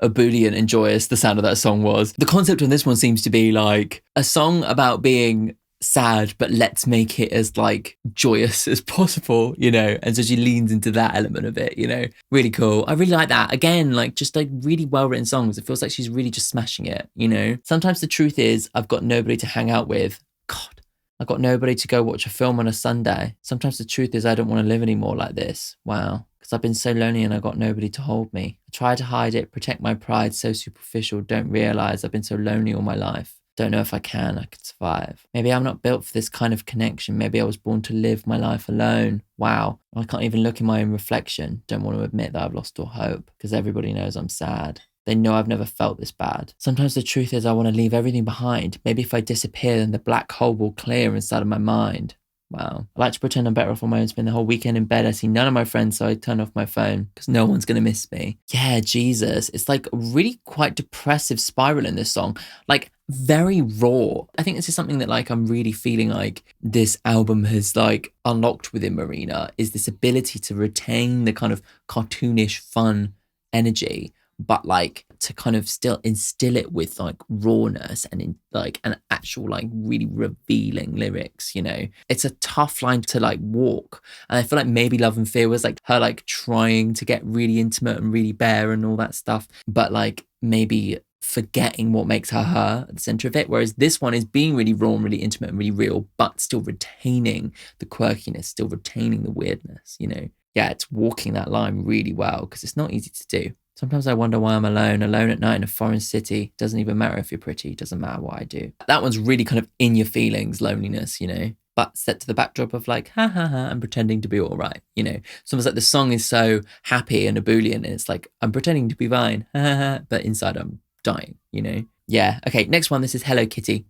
ebullient and joyous the sound of that song was. The concept on this one seems to be like a song about being sad, but let's make it as like joyous as possible, you know? And so she leans into that element of it, you know? Really cool. I really like that. Again, like just like really well written songs. It feels like she's really just smashing it, you know? Sometimes the truth is I've got nobody to hang out with. God, I've got nobody to go watch a film on a Sunday. Sometimes the truth is I don't want to live anymore like this. Wow. Because I've been so lonely and I got nobody to hold me. I try to hide it, protect my pride, so superficial, don't realise I've been so lonely all my life. Don't know if I could survive. Maybe I'm not built for this kind of connection. Maybe I was born to live my life alone. Wow. I can't even look in my own reflection. Don't want to admit that I've lost all hope because everybody knows I'm sad. They know I've never felt this bad. Sometimes the truth is I want to leave everything behind. Maybe if I disappear, then the black hole will clear inside of my mind. Wow. I like to pretend I'm better off on my own, spend the whole weekend in bed. I see none of my friends, so I turn off my phone because no one's going to miss me. Yeah, Jesus. It's like a really quite depressive spiral in this song. Like very raw. I think this is something that like I'm really feeling like this album has like unlocked within Marina is this ability to retain the kind of cartoonish fun energy, but like to kind of still instill it with like rawness and in like an actual like really revealing lyrics, you know. It's a tough line to like walk, and I feel like maybe Love and Fear was like her like trying to get really intimate and really bare and all that stuff, but like maybe forgetting what makes her her at the center of it, whereas this one is being really raw and really intimate and really real, but still retaining the quirkiness, still retaining the weirdness, you know. Yeah, it's walking that line really well because it's not easy to do. Sometimes I wonder why I'm alone at night in a foreign city. Doesn't even matter if you're pretty, doesn't matter what I do. That one's really kind of in your feelings, loneliness, you know, but set to the backdrop of like, ha ha ha, I'm pretending to be all right, you know. It's almost like the song is so happy and ebullient, and it's like, I'm pretending to be fine, ha ha ha, but inside I'm dying, you know. Yeah, okay, next one, this is Hello Kitty.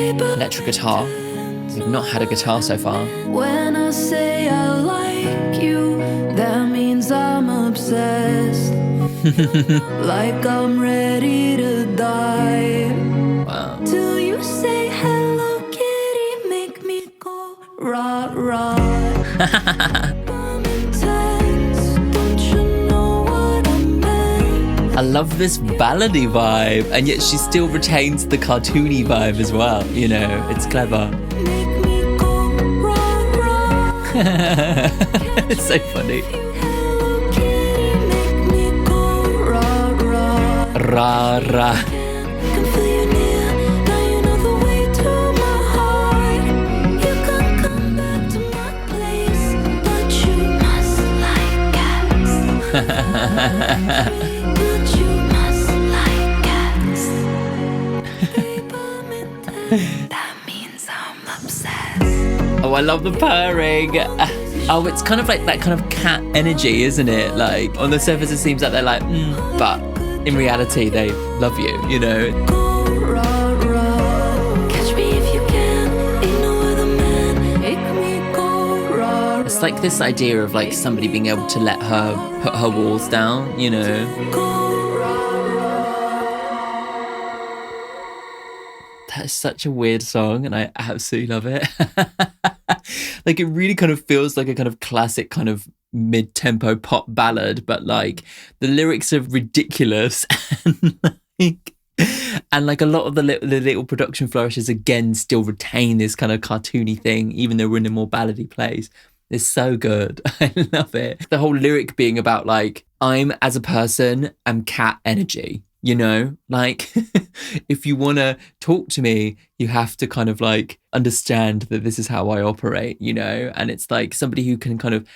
Electric guitar. We've not had a guitar so far. When I say I like you, that means I'm obsessed. Like I'm ready to die. Wow. Till you say hello kitty, make me go rah rah. I'm intense, don't you know what I meant? I love this ballady vibe, and yet she still retains the cartoony vibe as well, you know. It's clever. Make me go rah rah. It's so funny. Hello kitty, make me go rah rah. Ra ra. Can feel you near, now you know the way to my heart. You can come back to my place, but you must like cats. But you must like cats. Babe, I'm intense. That means I'm obsessed. Oh, I love the purring. Oh, it's kind of like that kind of cat energy, isn't it? Like on the surface it seems like they're like, but in reality they love you, you know. Go rah rah. Catch me if you can. Ain't no other man. Make me go rah rah. It's like this idea of like somebody being able to let her put her walls down, you know. Go rah rah. That is such a weird song and I absolutely love it. Like it really kind of feels like a kind of classic kind of mid-tempo pop ballad, but like the lyrics are ridiculous and like a lot of the little production flourishes again still retain this kind of cartoony thing, even though we're in a more ballady place. It's so good. I love it. The whole lyric being about like, I'm as a person, am cat energy. You know, like if you want to talk to me, you have to kind of like understand that this is how I operate, you know, and it's like somebody who can kind of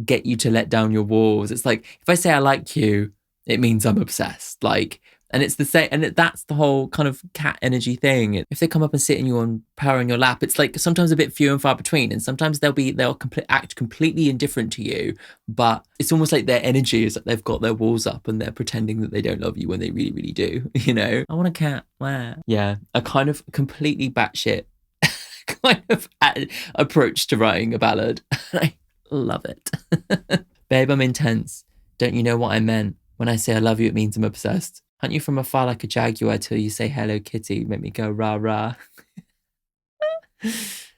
get you to let down your walls. It's like if I say I like you, it means I'm obsessed. Like, and it's the same, and that's the whole kind of cat energy thing. If they come up and sit in you and purr on your lap, it's like sometimes a bit few and far between, and sometimes they'll act completely indifferent to you, but it's almost like their energy is that they've got their walls up and they're pretending that they don't love you when they really, really do. You know, I want a cat. Wow. Yeah, a kind of completely batshit kind of approach to writing a ballad. I love it. Babe, I'm intense. Don't you know what I meant? When I say I love you, it means I'm obsessed. Hunt you from afar like a jaguar till you say hello kitty, make me go rah rah.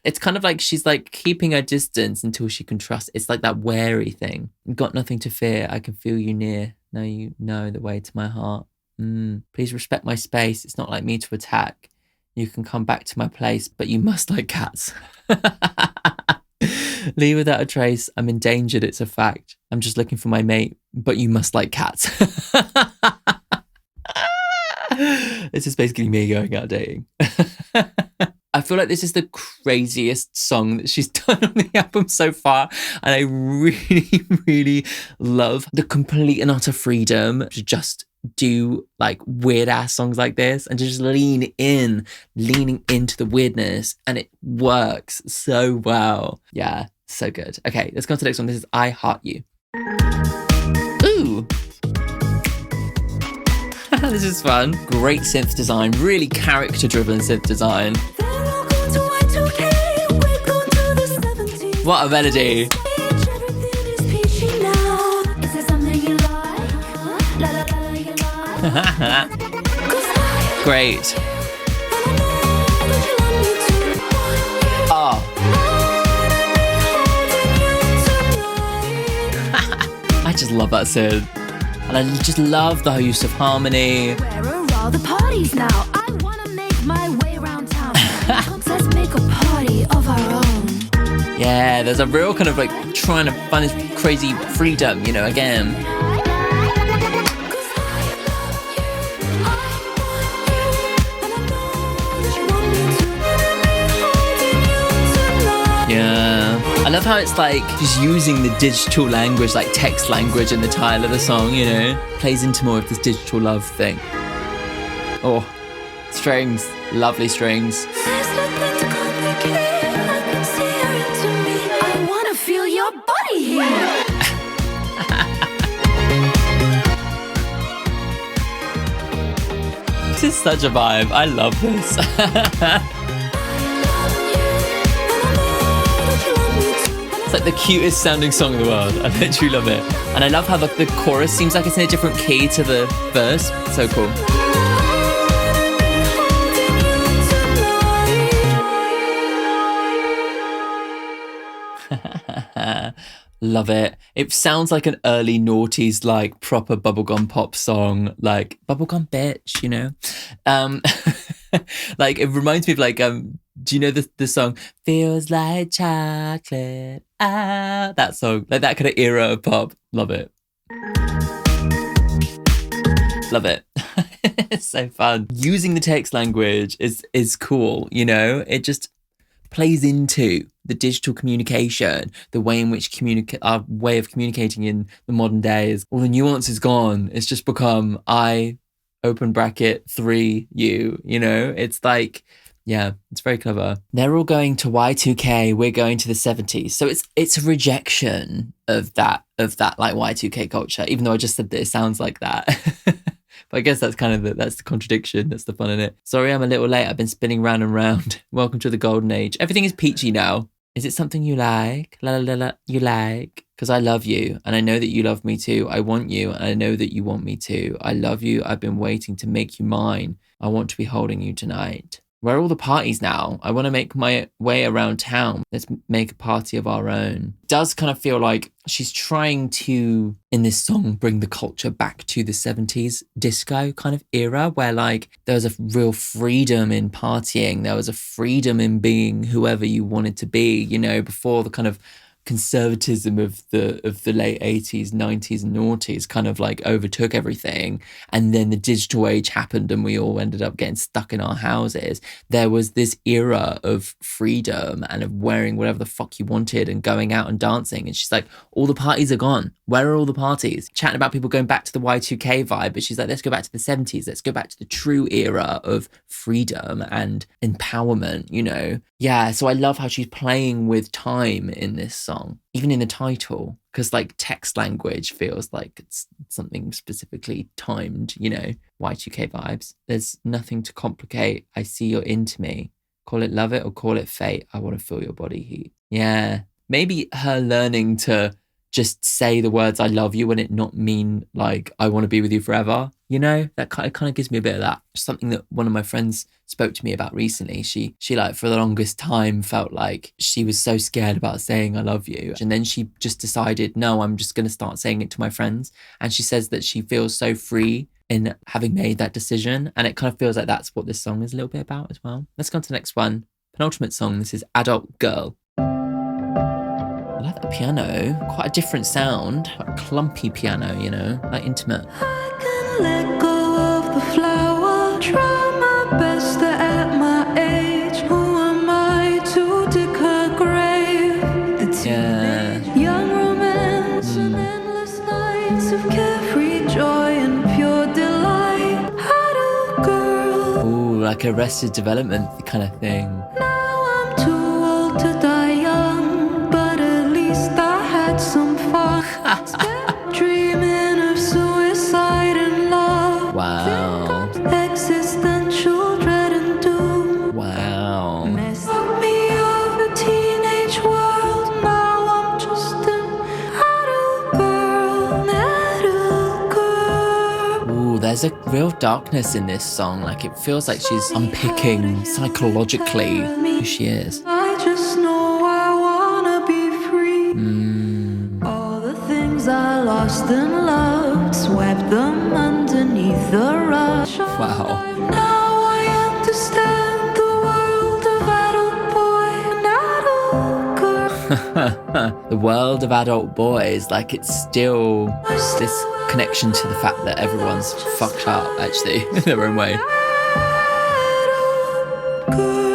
It's kind of like she's like keeping her distance until she can trust. It's like that wary thing. You've got nothing to fear, I can feel you near. Now you know the way to my heart. Please respect my space, it's not like me to attack. You can come back to my place, but you must like cats. Leave without a trace. I'm endangered. It's a fact. I'm just looking for my mate, but you must like cats. This is basically me going out dating. I feel like this is the craziest song that she's done on the album so far. And I really, really love the complete and utter freedom to just do like weird ass songs like this and to just leaning into the weirdness. And it works so well. Yeah, so good. Okay, let's go on to the next one. This is I Heart You. Ooh. This is fun. Great synth design, really character-driven synth design. What a melody. Great. Oh. I just love that synth. And I just love the use of harmony. Where are all the parties now? I want to make my way around town. Let's make a party of our own. Yeah, there's a real kind of like trying to find this crazy freedom, you know, again. Yeah. I love how it's like just using the digital language, like text language in the title of the song, you know, plays into more of this digital love thing. Oh, strings, lovely strings. There's nothing to complicate. I can see her into me. I want to feel your body here. This is such a vibe. I love this. It's like the cutest sounding song in the world. I literally love it. And I love how the chorus seems like it's in a different key to the verse. So cool. Love it. It sounds like an early noughties, like proper bubblegum pop song, like bubblegum bitch, you know? Like it reminds me of like, do you know the song Feels Like Chocolate? Ah, that song, like that kind of era of pop. Love it. Love it. It's so fun. Using the text language is cool, you know? It just plays into the digital communication, the way in which our way of communicating in the modern day is all the nuance is gone. It's just become I open bracket 3 you know? It's like, yeah, it's very clever. They're all going to Y2K, we're going to the 70s. So it's a rejection of that like Y2K culture, even though I just said that it sounds like that. But I guess that's kind of that's the contradiction. That's the fun in it. Sorry, I'm a little late. I've been spinning round and round. Welcome to the golden age. Everything is peachy now. Is it something you like? La la la, you like? Because I love you and I know that you love me too. I want you and I know that you want me too. I love you. I've been waiting to make you mine. I want to be holding you tonight. Where are all the parties now? I want to make my way around town. Let's make a party of our own. It does kind of feel like she's trying to, in this song, bring the culture back to the 70s disco kind of era where like there was a real freedom in partying. There was a freedom in being whoever you wanted to be, you know, before the kind of conservatism of the late 80s, 90s and noughties kind of like overtook everything. And then the digital age happened and we all ended up getting stuck in our houses. There was this era of freedom and of wearing whatever the fuck you wanted and going out and dancing. And she's like, all the parties are gone. Where are all the parties? Chatting about people going back to the Y2K vibe. But she's like, let's go back to the 70s. Let's go back to the true era of freedom and empowerment, you know? Yeah, so I love how she's playing with time in this song, even in the title, because like text language feels like it's something specifically timed, you know, Y2K vibes. There's nothing to complicate. I see you're into me. Call it love it or call it fate. I want to feel your body heat. Yeah, maybe her learning to just say the words I love you and it not mean like I want to be with you forever. You know, that kind of gives me a bit of that. Something that one of my friends spoke to me about recently. She like for the longest time felt like she was so scared about saying I love you. And then she just decided, no, I'm just going to start saying it to my friends. And she says that she feels so free in having made that decision. And it kind of feels like that's what this song is a little bit about as well. Let's go on to the next one. Penultimate song. This is Adult Girl. I like that piano. Quite a different sound. Quite a clumpy piano, you know, like intimate. I can let go of the flower, try my best at my age. Who am I to dig her grave? The teenage young romance and endless nights of carefree joy and pure delight. Adult girl. Ooh, like Arrested Development kind of thing. Now I'm too old to die young, but at least I had some fun. Spent dreaming of suicide and love. Wow. Existential dread and doom. Wow. Messed me of a teenage world. Now I'm just an adult girl. Ooh, there's a real darkness in this song. Like it feels like she's unpicking psychologically who she is. I just know I wanna be free. All the things I lost and loved, swept them underneath the rug. Wow. Now I understand the world of adult boy and adult girl. The world of adult boys, like it's still this connection to the fact that everyone's fucked up actually in their own way. Adult girl.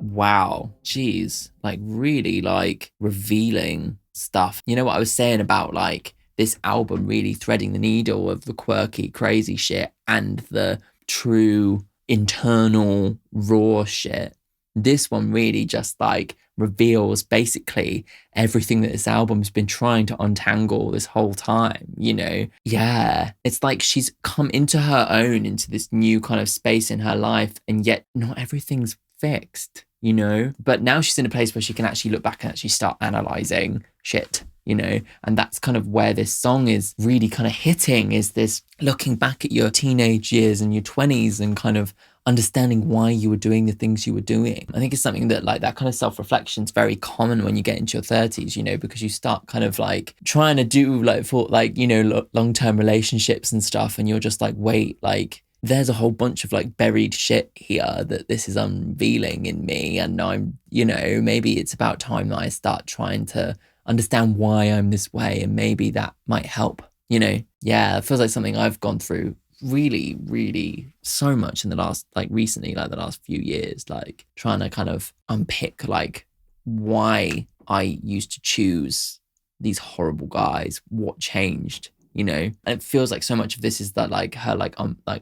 Wow. Jeez. Like really like revealing stuff. You know what I was saying about like this album really threading the needle of the quirky, crazy shit and the true internal raw shit. This one really just like reveals basically everything that this album's been trying to untangle this whole time, you know? Yeah. It's like she's come into her own, into this new kind of space in her life, and yet not everything's fixed, you know? But now she's in a place where she can actually look back and actually start analysing shit, you know? And that's kind of where this song is really kind of hitting, is this looking back at your teenage years and your 20s and kind of understanding why you were doing the things you were doing. I think it's something that like that kind of self-reflection is very common when you get into your 30s, you know, because you start kind of like trying to do like for like, you know, long-term relationships and stuff. And you're just like, wait, like there's a whole bunch of like buried shit here that this is unveiling in me. And I'm, you know, maybe it's about time that I start trying to understand why I'm this way. And maybe that might help, you know? Yeah, it feels like something I've gone through really, really so much in the last, like recently, like the last few years, like trying to kind of unpick like why I used to choose these horrible guys, what changed, you know? And it feels like so much of this is that like her like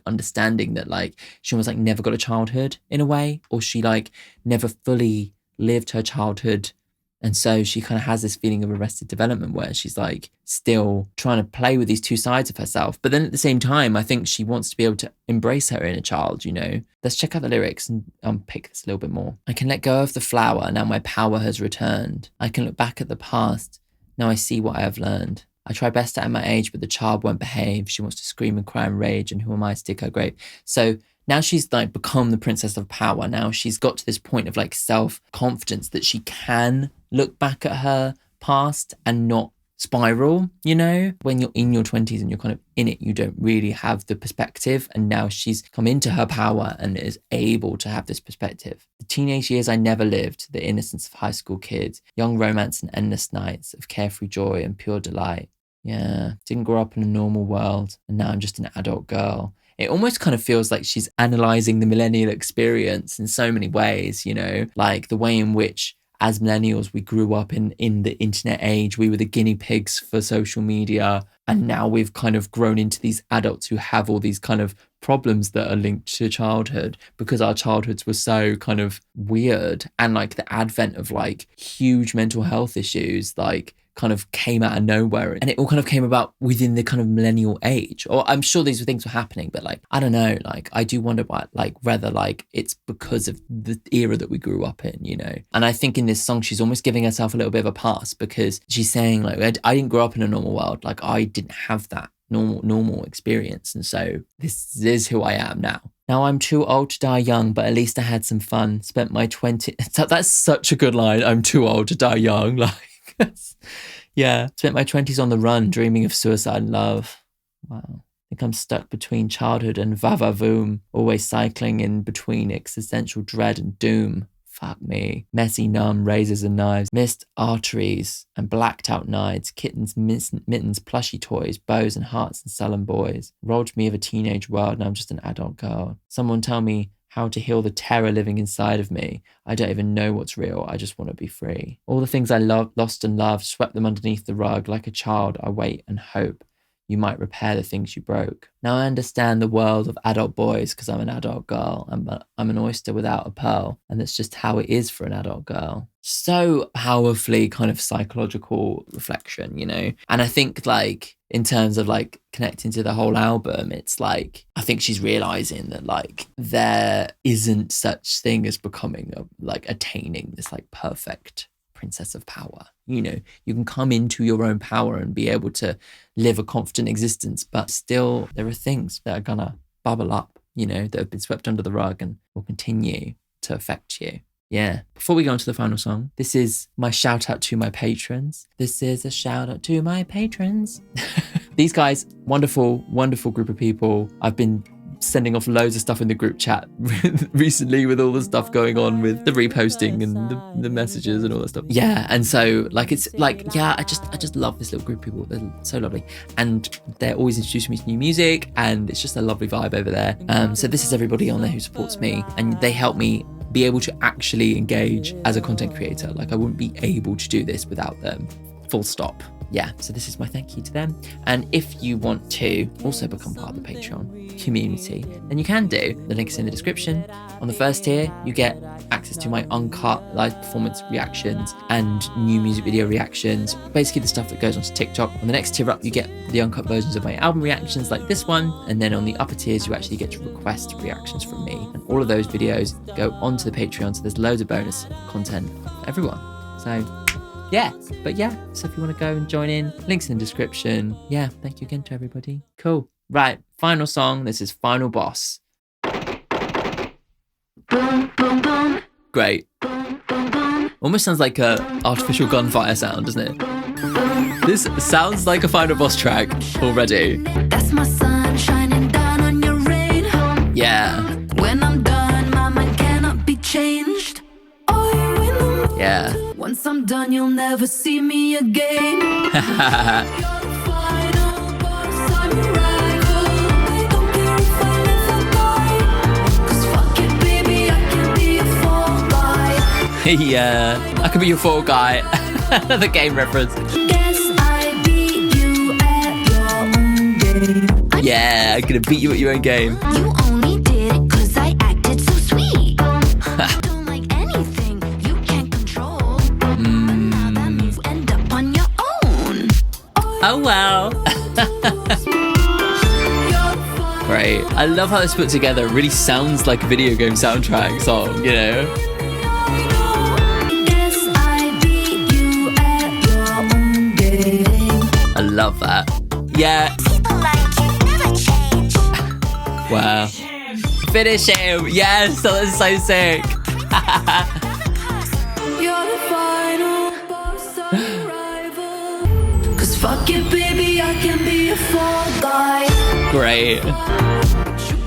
understanding that like she almost like never got a childhood in a way, or she like never fully lived her childhood. And so she kind of has this feeling of arrested development where she's like still trying to play with these two sides of herself. But then at the same time, I think she wants to be able to embrace her inner child, you know? Let's check out the lyrics and unpick this a little bit more. I can let go of the flower, now my power has returned. I can look back at the past, now I see what I have learned. I try best at my age, but the child won't behave. She wants to scream and cry and rage, and who am I to dig her grave? So now she's like become the princess of power. Now she's got to this point of like self-confidence that she can look back at her past and not spiral, you know? When you're in your 20s and you're kind of in it, you don't really have the perspective. And now she's come into her power and is able to have this perspective. The teenage years I never lived, the innocence of high school kids, young romance and endless nights of carefree joy and pure delight. Yeah, didn't grow up in a normal world, and now I'm just an adult girl. It almost kind of feels like she's analysing the millennial experience in so many ways, you know, like the way in which as millennials, we grew up in the internet age. We were the guinea pigs for social media. And now we've kind of grown into these adults who have all these kind of problems that are linked to childhood because our childhoods were so kind of weird. And like the advent of like huge mental health issues, like kind of came out of nowhere, and it all kind of came about within the kind of millennial age. Or I'm sure these things were happening, but like I don't know, like I do wonder what, like whether like it's because of the era that we grew up in, you know. And I think in this song she's almost giving herself a little bit of a pass because she's saying like I didn't grow up in a normal world, like I didn't have that normal experience, and so this is who I am now. Now I'm too old to die young, but at least I had some fun. Spent my 20s. That's such a good line. I'm too old to die young. Like, yeah. Spent my 20s on the run, dreaming of suicide and love. Wow. I think I'm stuck between childhood and va-va-voom, always cycling in between existential dread and doom. Fuck me. Messy, numb, razors and knives, missed arteries and blacked out nights, kittens, mittens, plushy toys, bows and hearts and sullen boys. Robbed me of a teenage world, now I'm just an adult girl. Someone tell me how to heal the terror living inside of me. I don't even know what's real. I just want to be free. All the things I loved, lost and loved, swept them underneath the rug. Like a child, I wait and hope you might repair the things you broke. Now I understand the world of adult boys because I'm an adult girl. I'm an oyster without a pearl. And that's just how it is for an adult girl. So powerfully kind of psychological reflection, you know? And I think like in terms of like connecting to the whole album, it's like, I think she's realizing that like there isn't such thing as becoming like attaining this like perfect princess of power. You know, you can come into your own power and be able to live a confident existence, but still there are things that are gonna bubble up, you know, that have been swept under the rug and will continue to affect you. Yeah. Before we go on to the final song, this is my shout out to my patrons. This is a shout out to my patrons. These guys, wonderful, wonderful group of people. I've been sending off loads of stuff in the group chat recently with all the stuff going on with the reposting and the messages and all that stuff. Yeah, and so like it's like, yeah, I just love this little group of people. They're so lovely, and they're always introducing me to new music, and it's just a lovely vibe over there. So this is everybody on there who supports me, and they help me be able to actually engage as a content creator. Like I wouldn't be able to do this without them. Full stop. Yeah, so this is my thank you to them. And if you want to also become part of the Patreon community, then you can do. The link is in the description. On the first tier, you get access to my uncut live performance reactions and new music video reactions, basically the stuff that goes onto TikTok. On the next tier up, you get the uncut versions of my album reactions like this one. And then on the upper tiers, you actually get to request reactions from me. And all of those videos go onto the Patreon, so there's loads of bonus content for everyone. So yeah, but yeah, so if you want to go and join in, links in the description. Yeah, thank you again to everybody. Cool. Right, final song. This is Final Boss. Boom, boom, boom. Great. Boom, boom, boom. Almost sounds like a artificial gunfire sound, doesn't it? This sounds like a Final Boss track already. That's my sun shining down on your rain. Yeah. When I'm done, my mind cannot be changed. Are you in the Yeah. Once I'm done, you'll never see me again. You're the final boss, I'm your rival. I don't care if I live or die. 'Cause fuck it, baby, I can be a fall guy. Yeah. I could be your fall guy. The game reference. Guess I beat you at your own game. Yeah, I'm gonna beat you at your own game. You only did it 'cause I acted so sweet. Don't like anything you can't control. Now that means you end up on your own. Oh wow. Great. I love how it's put together. It really sounds like a video game soundtrack song, you know? Guess I beat you at your own game. I love that. Yeah. People like you never change. Wow. Finish him. Yes, that is so sick. You're the final boss, I'm your rival. 'Cause fuck it, baby, I can be a fall guy. Great. You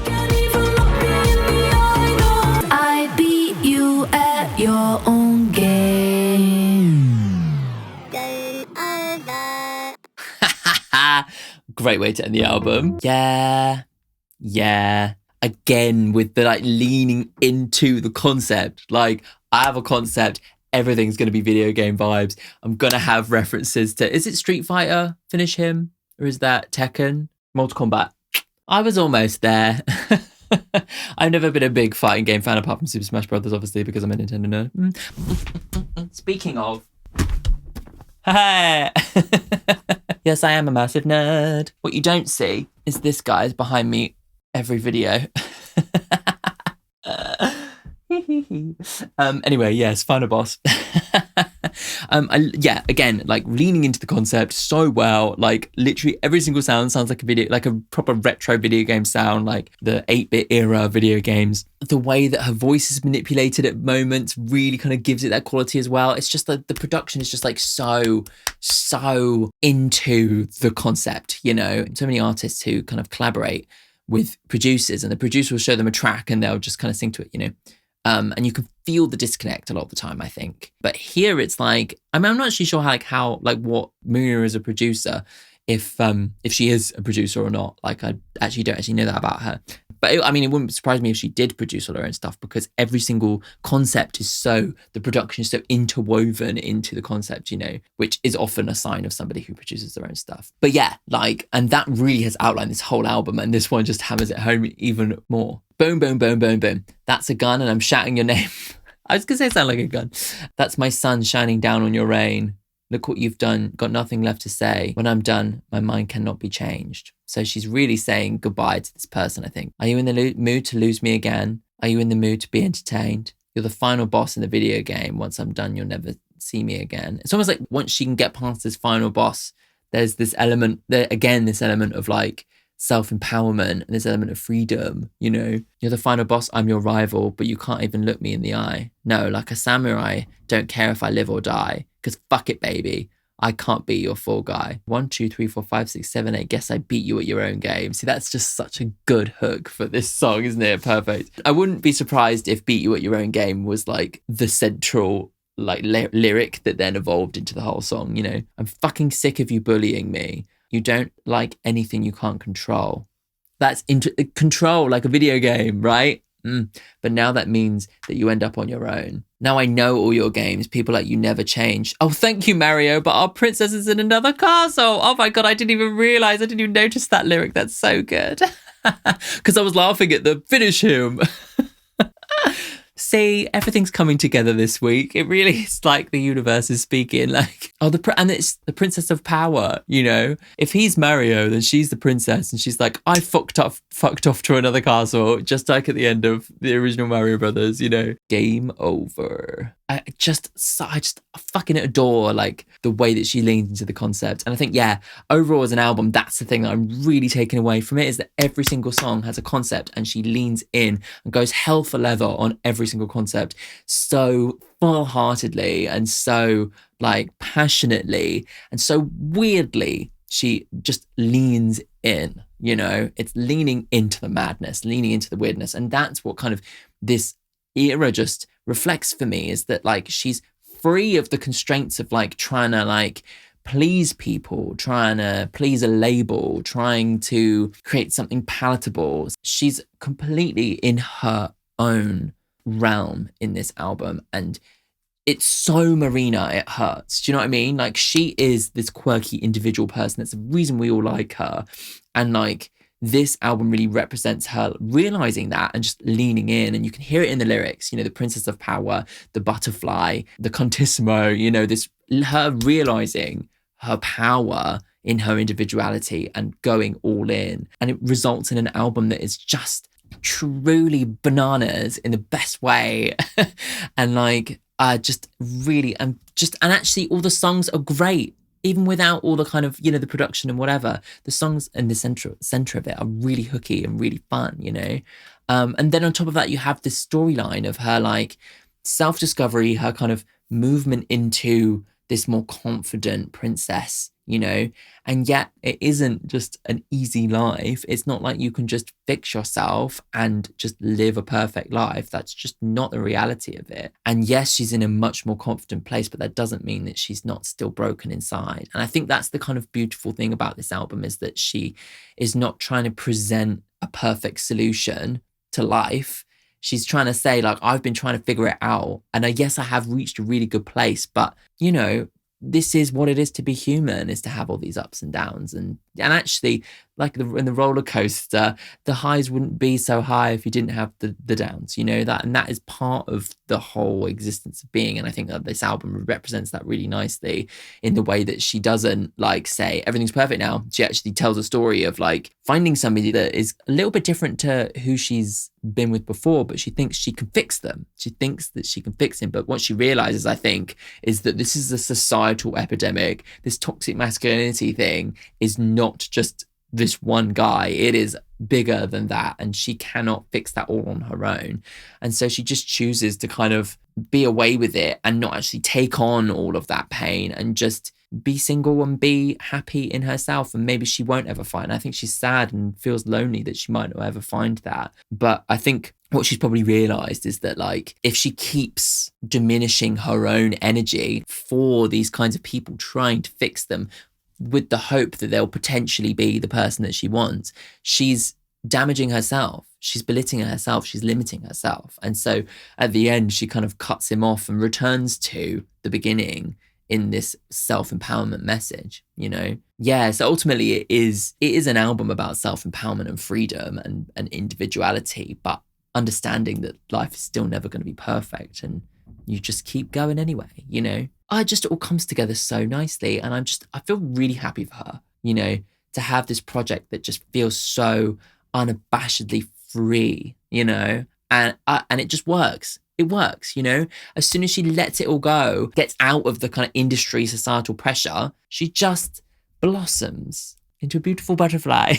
can't even look me in the eye, no. I beat you at your own game. Game over. Great way to end the album. Yeah. Yeah. Again, with the like leaning into the concept. Like, I have a concept. Everything's going to be video game vibes. I'm going to have references to, is it Street Fighter? Finish him? Or is that Tekken? Mortal Kombat. I was almost there. I've never been a big fighting game fan apart from Super Smash Brothers, obviously, because I'm a Nintendo nerd. Speaking of. Hey. Yes, I am a massive nerd. What you don't see is this guy's behind me every video. Anyway, yes, Final Boss. Again, like leaning into the concept so well. Like literally every single sound sounds like a video, like a proper retro video game sound, like the 8-bit era video games. The way that her voice is manipulated at moments really kind of gives it that quality as well. It's just like the production is just like so into the concept, you know. So many artists who kind of collaborate with producers, and the producer will show them a track and they'll just kind of sing to it, you know. And you can feel the disconnect a lot of the time, I think. But here it's like, I mean, I'm not actually sure how what Marina is a producer, if she is a producer or not. Like, I actually don't know that about her. But it wouldn't surprise me if she did produce all her own stuff, because every single concept is the production is so interwoven into the concept, you know, which is often a sign of somebody who produces their own stuff. But yeah, like, and that really has outlined this whole album, and this one just hammers it home even more. Boom, boom, boom, boom, boom. That's a gun and I'm shouting your name. I was going to say sound like a gun. That's my sun shining down on your rain. Look what you've done. Got nothing left to say. When I'm done, my mind cannot be changed. So she's really saying goodbye to this person, I think. Are you in the mood to lose me again? Are you in the mood to be entertained? You're the final boss in the video game. Once I'm done, you'll never see me again. It's almost like once she can get past this final boss, there's this element, this element of like self-empowerment and this element of freedom, you know. You're the final boss, I'm your rival, but you can't even look me in the eye. No, like a samurai, don't care if I live or die, because fuck it, baby. I can't beat your fall guy. 1, 2, 3, 4, 5, 6, 7, 8. Guess I beat you at your own game. See, that's just such a good hook for this song, isn't it? Perfect. I wouldn't be surprised if beat you at your own game was like the central like lyric that then evolved into the whole song, you know. I'm fucking sick of you bullying me. You don't like anything you can't control. That's control, like a video game, right? But now that means that you end up on your own. Now I know all your games. People like you never change. Oh, thank you, Mario, but our princess is in another castle. Oh my God, I didn't even realise. I didn't even notice that lyric. That's so good. Because I was laughing at the finish him. See, everything's coming together this week. It really is like the universe is speaking. Like, and it's the princess of power, you know? If he's Mario, then she's the princess. And she's like, I fucked off to another castle, just like at the end of the original Mario Brothers, you know? Game over. I just fucking adore like the way that she leans into the concept. And I think, yeah, overall as an album, that's the thing that I'm really taking away from it, is that every single song has a concept and she leans in and goes hell for leather on every single concept so full-heartedly and so like passionately and so weirdly. She just leans in, you know? It's leaning into the madness, leaning into the weirdness. And that's what kind of this era just reflects for me, is that like she's free of the constraints of like trying to like please people, trying to please a label, trying to create something palatable. She's completely in her own realm in this album, and it's so Marina, it hurts. Do you know what I mean? Like, she is this quirky individual person. That's the reason we all like her. And like, this album really represents her realizing that and just leaning in. And you can hear it in the lyrics, you know, the princess of power, the butterfly, the Kantisimo, you know, her realizing her power in her individuality and going all in. And it results in an album that is just truly bananas in the best way. And like, and actually all the songs are great. Even without all the kind of, you know, the production and whatever, the songs in the center of it are really hooky and really fun, you know? And then on top of that, you have this storyline of her like self-discovery, her kind of movement into this more confident princess, you know? And yet it isn't just an easy life. It's not like you can just fix yourself and just live a perfect life. That's just not the reality of it. And yes, she's in a much more confident place, but that doesn't mean that she's not still broken inside. And I think that's the kind of beautiful thing about this album, is that she is not trying to present a perfect solution to life. She's trying to say, like, I've been trying to figure it out. And yes, I have reached a really good place, but, you know, this is what it is to be human, is to have all these ups and downs. And And actually, like in the roller coaster, the highs wouldn't be so high if you didn't have the downs, you know, that, and that is part of the whole existence of being. And I think that this album represents that really nicely in the way that she doesn't like say everything's perfect now. She actually tells a story of like finding somebody that is a little bit different to who she's been with before, but she thinks she can fix them. She thinks that she can fix him. But what she realizes, I think, is that this is a societal epidemic. This toxic masculinity thing is not just this one guy. It is bigger than that. And she cannot fix that all on her own. And so she just chooses to kind of be away with it and not actually take on all of that pain and just be single and be happy in herself. And maybe she won't ever find. I think she's sad and feels lonely that she might not ever find that. But I think what she's probably realized is that like if she keeps diminishing her own energy for these kinds of people trying to fix them with the hope that they'll potentially be the person that she wants, she's damaging herself. She's belittling herself. She's limiting herself. And so at the end, she kind of cuts him off and returns to the beginning in this self-empowerment message, you know? Yeah, so ultimately it is an album about self-empowerment and freedom and individuality, but understanding that life is still never going to be perfect and you just keep going anyway, you know? It all comes together so nicely, and I feel really happy for her, you know, to have this project that just feels so unabashedly free, you know, and it just works. It works, you know. As soon as she lets it all go, gets out of the kind of industry societal pressure, she just blossoms into a beautiful butterfly.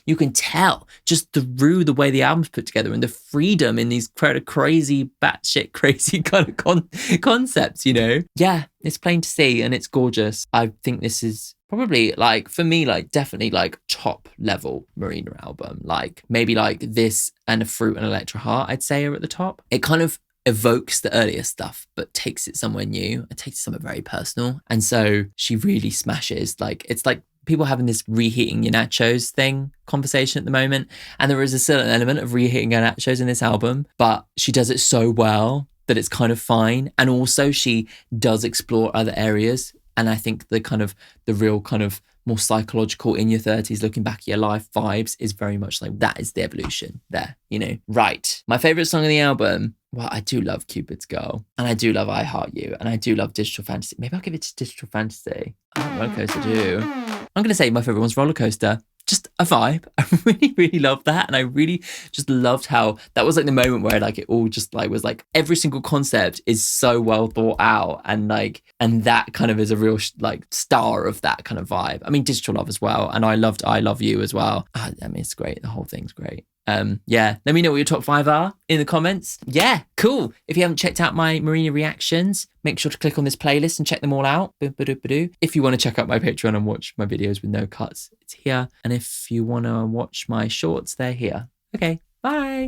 You can tell just through the way the album's put together and the freedom in these kind of crazy, batshit crazy kind of concepts, you know? Yeah, it's plain to see and it's gorgeous. I think this is probably like, for me, like definitely like top level Marina album. Like maybe like this and A Fruit and Electra Heart, I'd say are at the top. It kind of evokes the earlier stuff, but takes it somewhere new. It takes it somewhere very personal. And so she really smashes. Like, it's like people having this reheating your nachos conversation at the moment. And there is a certain element of reheating your nachos in this album, but she does it so well that it's kind of fine. And also she does explore other areas. And I think the real kind of more psychological in your 30s, looking back at your life vibes is very much like that is the evolution there, you know? Right. My favorite song on the album, well, I do love Cupid's Girl, and I do love I Heart You, and I do love Digital Fantasy. Maybe I'll give it to Digital Fantasy. Roller Coaster too. I'm going to say my favorite one's Roller Coaster. Just a vibe. I really, really loved that. And I really just loved how that was like the moment where like it all just like was like every single concept is so well thought out. And that kind of is a real like star of that kind of vibe. I mean, Digital Love as well. And I loved I Love You as well. I mean, it's great. The whole thing's great. Yeah, let me know what your top 5 are in the comments. Yeah, cool. If you haven't checked out my Marina reactions, make sure to click on this playlist and check them all out. If you want to check out my Patreon and watch my videos with no cuts, it's here. And if you want to watch my shorts, they're here. Okay, bye.